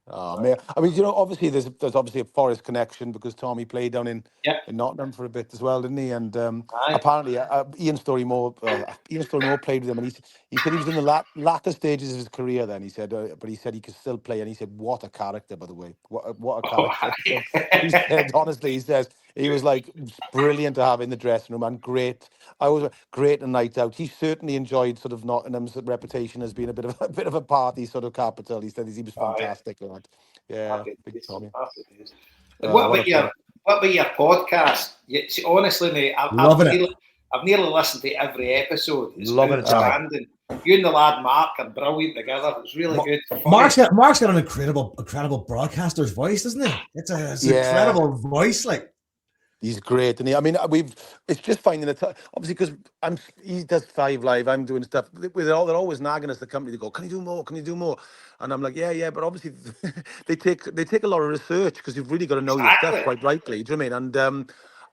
Oh man! I mean, you know, obviously there's obviously a Forest connection because Tommy played down in Nottingham for a bit as well, didn't he? And apparently, Ian Storymore played with him, and he said he was in the latter stages of his career. Then he said, but he said he could still play, and he said, "What a character, by the way! What a character!" He said, honestly, he says he was like brilliant to have in the dressing room and great. I was great a night out. He certainly enjoyed sort of Nottingham's reputation as being a bit of a party sort of capital. He said he was fantastic, lad. Yeah, big Tommy. What about your podcast? See, honestly, mate, I've nearly listened to every episode. It's outstanding. You and the lad Mark are brilliant together. It's really good. Mark's got an incredible broadcaster's voice, doesn't he? It's an incredible voice, like. He's great, and I mean, it's just finding it obviously because he does 5 Live, I'm doing stuff. They're always nagging us, the company. They go, "Can you do more? Can you do more?" And I'm like, yeah, but obviously they take a lot of research because you've really got to know your stuff quite rightly. Do you know what I mean?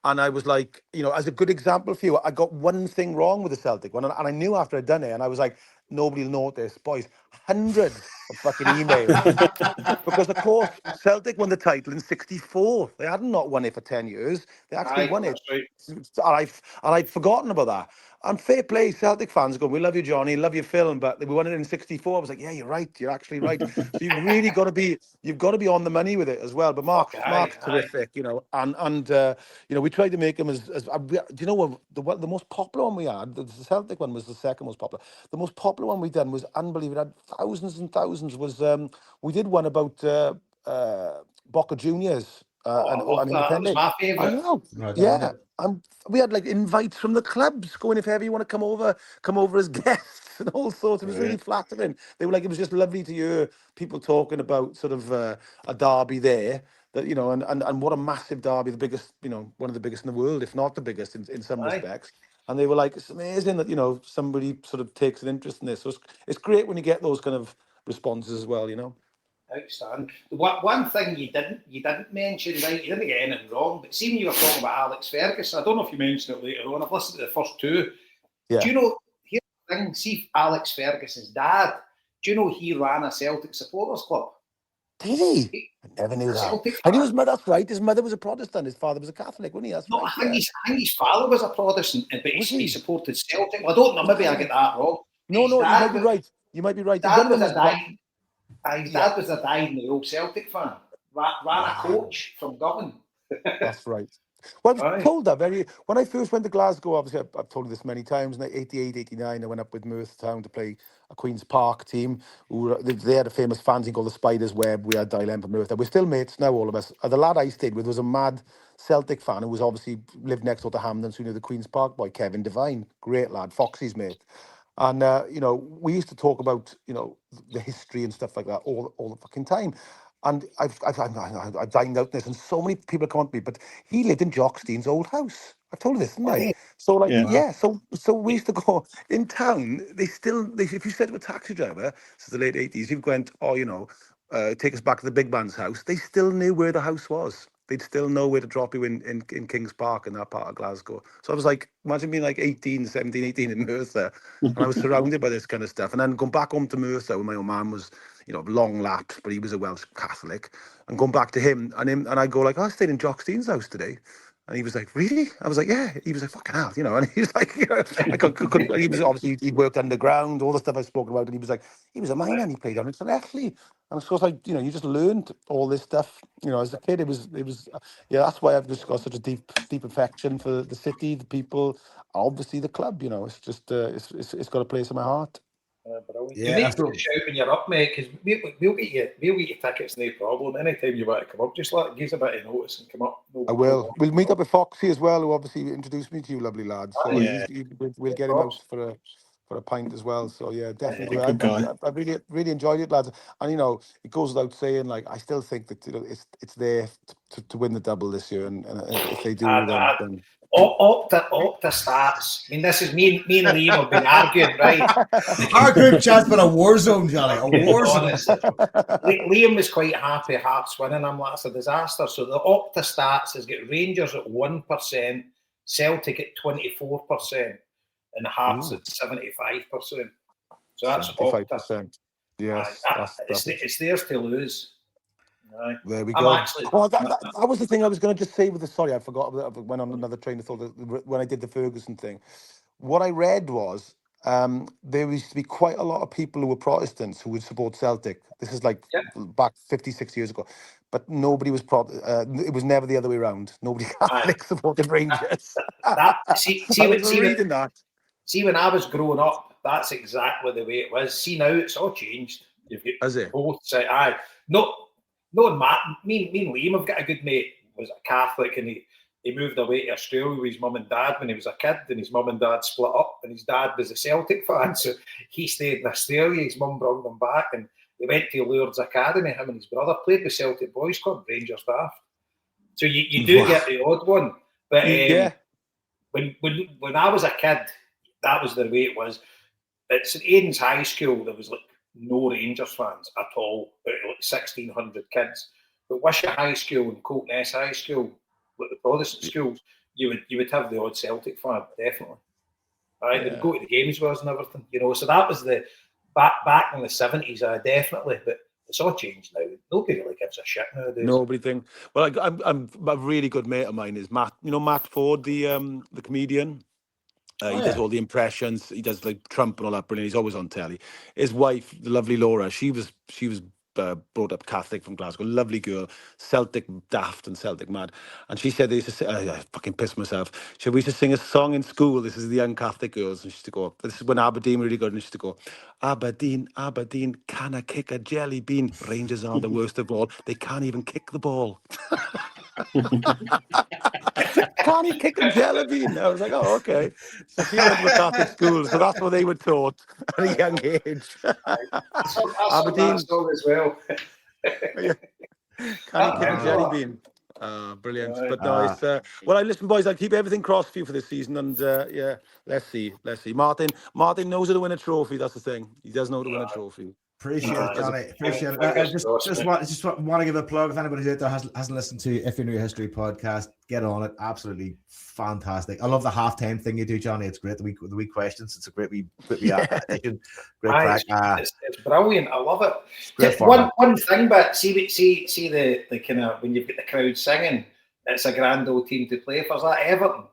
And I was like, you know, as a good example for you, I got one thing wrong with the Celtic one, and I knew after I'd done it, and I was like, nobody will notice, boys. Hundreds of fucking emails because, of course, Celtic won the title in '64. They hadn't not won it for 10 years. They actually won it, right. and I'd forgotten about that. And fair play, Celtic fans go, "We love you, Johnny, love your film, but we won it in '64." I was like, "Yeah, you're right. You're actually right." So you've really got to be on the money with it as well. But Mark's terrific, you know, and you know, we tried to make him as do you know what the most popular one we had? The Celtic one was the second most popular. The most popular one we done was unbelievable. It had thousands and thousands. Was we did one about Boca Juniors. That was my favourite. I know. Yeah. We had like invites from the clubs going, if ever you want to come over as guests and all sorts. It was really flattering. They were like, it was just lovely to hear people talking about sort of a derby there. That, you know, and what a massive derby, the biggest, you know, one of the biggest in the world, if not the biggest in some respects. And they were like, it's amazing that, you know, somebody sort of takes an interest in this. So it's great when you get those kind of responses as well, you know. Outstanding. One thing you didn't mention, right? You didn't get anything wrong, but see when you were talking about Alex Ferguson, I don't know if you mentioned it later on. I've listened to the first 2. Yeah. Do you know? Here's the thing. See Alex Ferguson's dad. Do you know he ran a Celtic supporters club? Did he? I never knew that. I knew his mother. That's right. His mother was a Protestant. His father was a Catholic, wasn't he? That's right. I think his father was a Protestant, but he supported Celtic. Well, I don't know. Maybe I get that wrong. No, you might be right. You might be right. His dad was a dyed-in-the-wool Celtic fan. Ran a coach from Dublin. That's right. Well, I was told that when I first went to Glasgow, obviously I've told you this many times, in 88, 89, I went up with Merthyr to play a Queen's Park team. They had a famous fanzine called the Spider's Web. We had Dylan from Merthyr. We're still mates now, all of us. The lad I stayed with was a mad Celtic fan who was obviously lived next door to Hampden, so he knew the Queen's Park boy, Kevin Devine. Great lad, Foxy's mate. And, you know, we used to talk about, you know, the history and stuff like that all the fucking time. And I've dined out this, and so many people come on to me, but he lived in Jock Stein's old house. I've told you this, didn't I? So, like, so we used to go in town. If you said to a taxi driver, this is the late 80s, he went, oh, you know, take us back to the big man's house, they still knew where the house was. They'd still know where to drop you in King's Park in that part of Glasgow. So I was like, imagine being like 17, 18 in Merthyr, and I was surrounded by this kind of stuff. And then going back home to Merthyr when my old man was, you know, long lapsed, but he was a Welsh Catholic, and going back to him, and I go like, I stayed in Jock Stein's house today. And he was like, really? I was like, yeah. He was like, fucking hell, you know. And he was like, you know, he was obviously, he worked underground, all the stuff I've spoken about. And he was like, he was a miner and he played on it correctly. And of course, like, you know, you just learned all this stuff, you know, as a kid. It was, yeah, that's why I've just got such a deep affection for the city, the people, obviously the club, you know. It's just, it's got a place in my heart. You need to shout when you're up, mate, because we'll get you tickets, no problem. Anytime you want to come up, just give us a bit of notice and come up. I will. We'll meet up with Foxy as well, who obviously introduced me to you, lovely lads. So we'll get him out for a pint as well. So yeah, definitely. Yeah, good guy. I really enjoyed it, lads. And you know, it goes without saying, like I still think that, you know, it's there to win the double this year, and if they do, then. Opta stats. I mean, this is me and Liam have been arguing, right? Our group chat's been a war zone, Johnny. A war zone. Liam was quite happy Hearts winning. I'm like, it's a disaster. So the Opta stats has got Rangers at 1%, Celtic at 24%, and Hearts at 75%. So that's 75%. Yes, it's theirs to lose. Right. There we go. That was the thing I was going to just say with the. Sorry, I forgot. I went on another train of thought when I did the Ferguson thing. What I read was there used to be quite a lot of people who were Protestants who would support Celtic. This is like back 56 years ago. But nobody was it was never the other way around. Nobody Catholic supported Rangers. See, when I was growing up, that's exactly the way it was. See, now it's all changed. You've got both sides. No, Matt, me and Liam have got a good mate who was a Catholic, and he moved away to Australia with his mum and dad when he was a kid, and his mum and dad split up, and his dad was a Celtic fan, so he stayed in Australia. His mum brought them back, and they went to Lourdes Academy. Him and his brother played with Celtic Boys Club, Rangers Daft. So you do get the odd one, but when I was a kid, that was the way it was. At St Aidan's High School, there was like no Rangers fans at all, out of like 1,600 kids. But Wishaw High School and Coltness High School, like the Protestant schools, you would have the odd Celtic fan, definitely. Right, they'd go to the games with us and everything, you know. So that was the back in the 70s, definitely. But it's all changed now. Nobody really gives a shit nowadays. Nobody think. Well, I'm a really good mate of mine is Matt. You know Matt Ford, the comedian. He does all the impressions. He does like Trump and all that. Brilliant. He's always on telly. His wife, the lovely Laura, she was brought up Catholic from Glasgow. Lovely girl, Celtic daft and Celtic mad. And she said they used to say, I fucking pissed myself. She said, we used to sing a song in school. This is the young Catholic girls. And she used to go, this is when Aberdeen were really good. And she used to go, Aberdeen, can I kick a jelly bean? Rangers are the worst of all. They can't even kick the ball. Can't he kick a jelly bean? I was like, oh, okay. So she went to a Catholic school, so that's what they were taught at a young age. Aberdeen as well. Can he kick a jelly bean? Brilliant. But no, it's well, listen, boys, I'll keep everything crossed for you for this season, and yeah, let's see. Martin knows how to win a trophy. That's the thing. He does know how to win a trophy. Appreciate it, Johnny. Appreciate it. I just want to give a plug. If anybody's out there hasn't listened to If You Knew Your History podcast, get on it. Absolutely fantastic. I love the halftime thing you do, Johnny. It's great. The wee questions. It's a great wee addition. Great crack. It's brilliant. I love it. One thing, but see the kind of when you've got the crowd singing, it's a grand old team to play for. Is that Everton?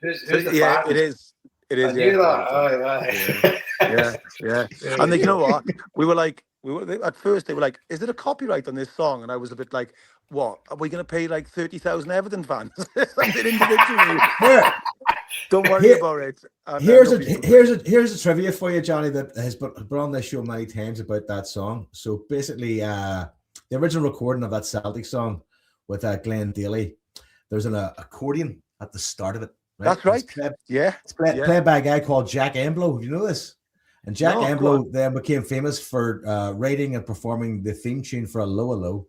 Who's the fan? It is. It is. I knew that. Yeah. And you know what? We were at first they were like, "Is there a copyright on this song?" And I was a bit like, "What? Are we going to pay like 30,000 Everton fans?" Something individually. Don't worry about it. And here's a trivia for you, Johnny, that has been on this show many times about that song. So basically, the original recording of that Celtic song with Glenn Daly, there's an accordion at the start of it. Right? That's right. It's played by a guy called Jack Emblow. You know this? And Jack Emblow then became famous for writing and performing the theme tune for Allo Allo.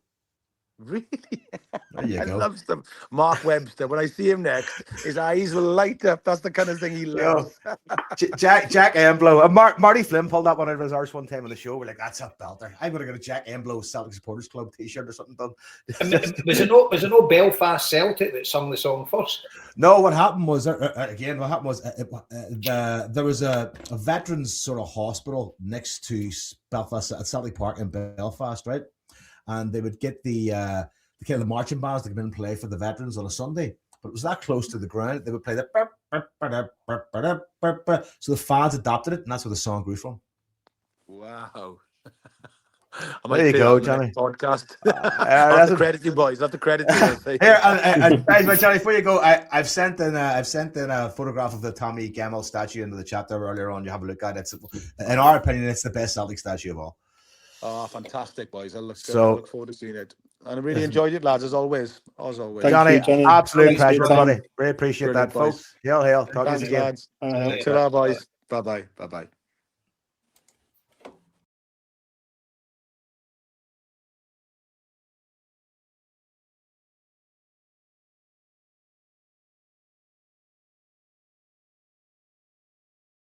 Really? There you go. I love some Mark Webster. When I see him next, his eyes will light up. That's the kind of thing he loves. Jack Emblow. Marty Flynn pulled that one out of his arse one time on the show. We're like, that's a belter. I'm going to get a Jack Emblow Celtic Supporters Club t-shirt or something done. Was it no Belfast Celtic that sung the song first? No, what happened was, there was a veterans sort of hospital next to Belfast at Celtic Park in Belfast, right? And they would get the kind of the marching bands that come in and play for the veterans on a Sunday. but it was that close to the ground. They would play that. So the fans adopted it, and that's where the song grew from. Wow. There you go, Johnny. Podcast. I'll have to credit you, boys. I'll have to credit you. Here, and Johnny, before you go, I've sent in a photograph of the Tommy Gemmell statue into the chat there earlier on. You have a look at it. In our opinion, it's the best Celtic statue of all. Oh, fantastic, boys! I look forward to seeing it, and I really enjoyed it, lads, as always. Johnny, absolute Thanks pleasure, buddy. Really appreciate that, Brilliant, folks. Hail, hail. Talk to Thanks, you again. lads. To our boys. Bye bye.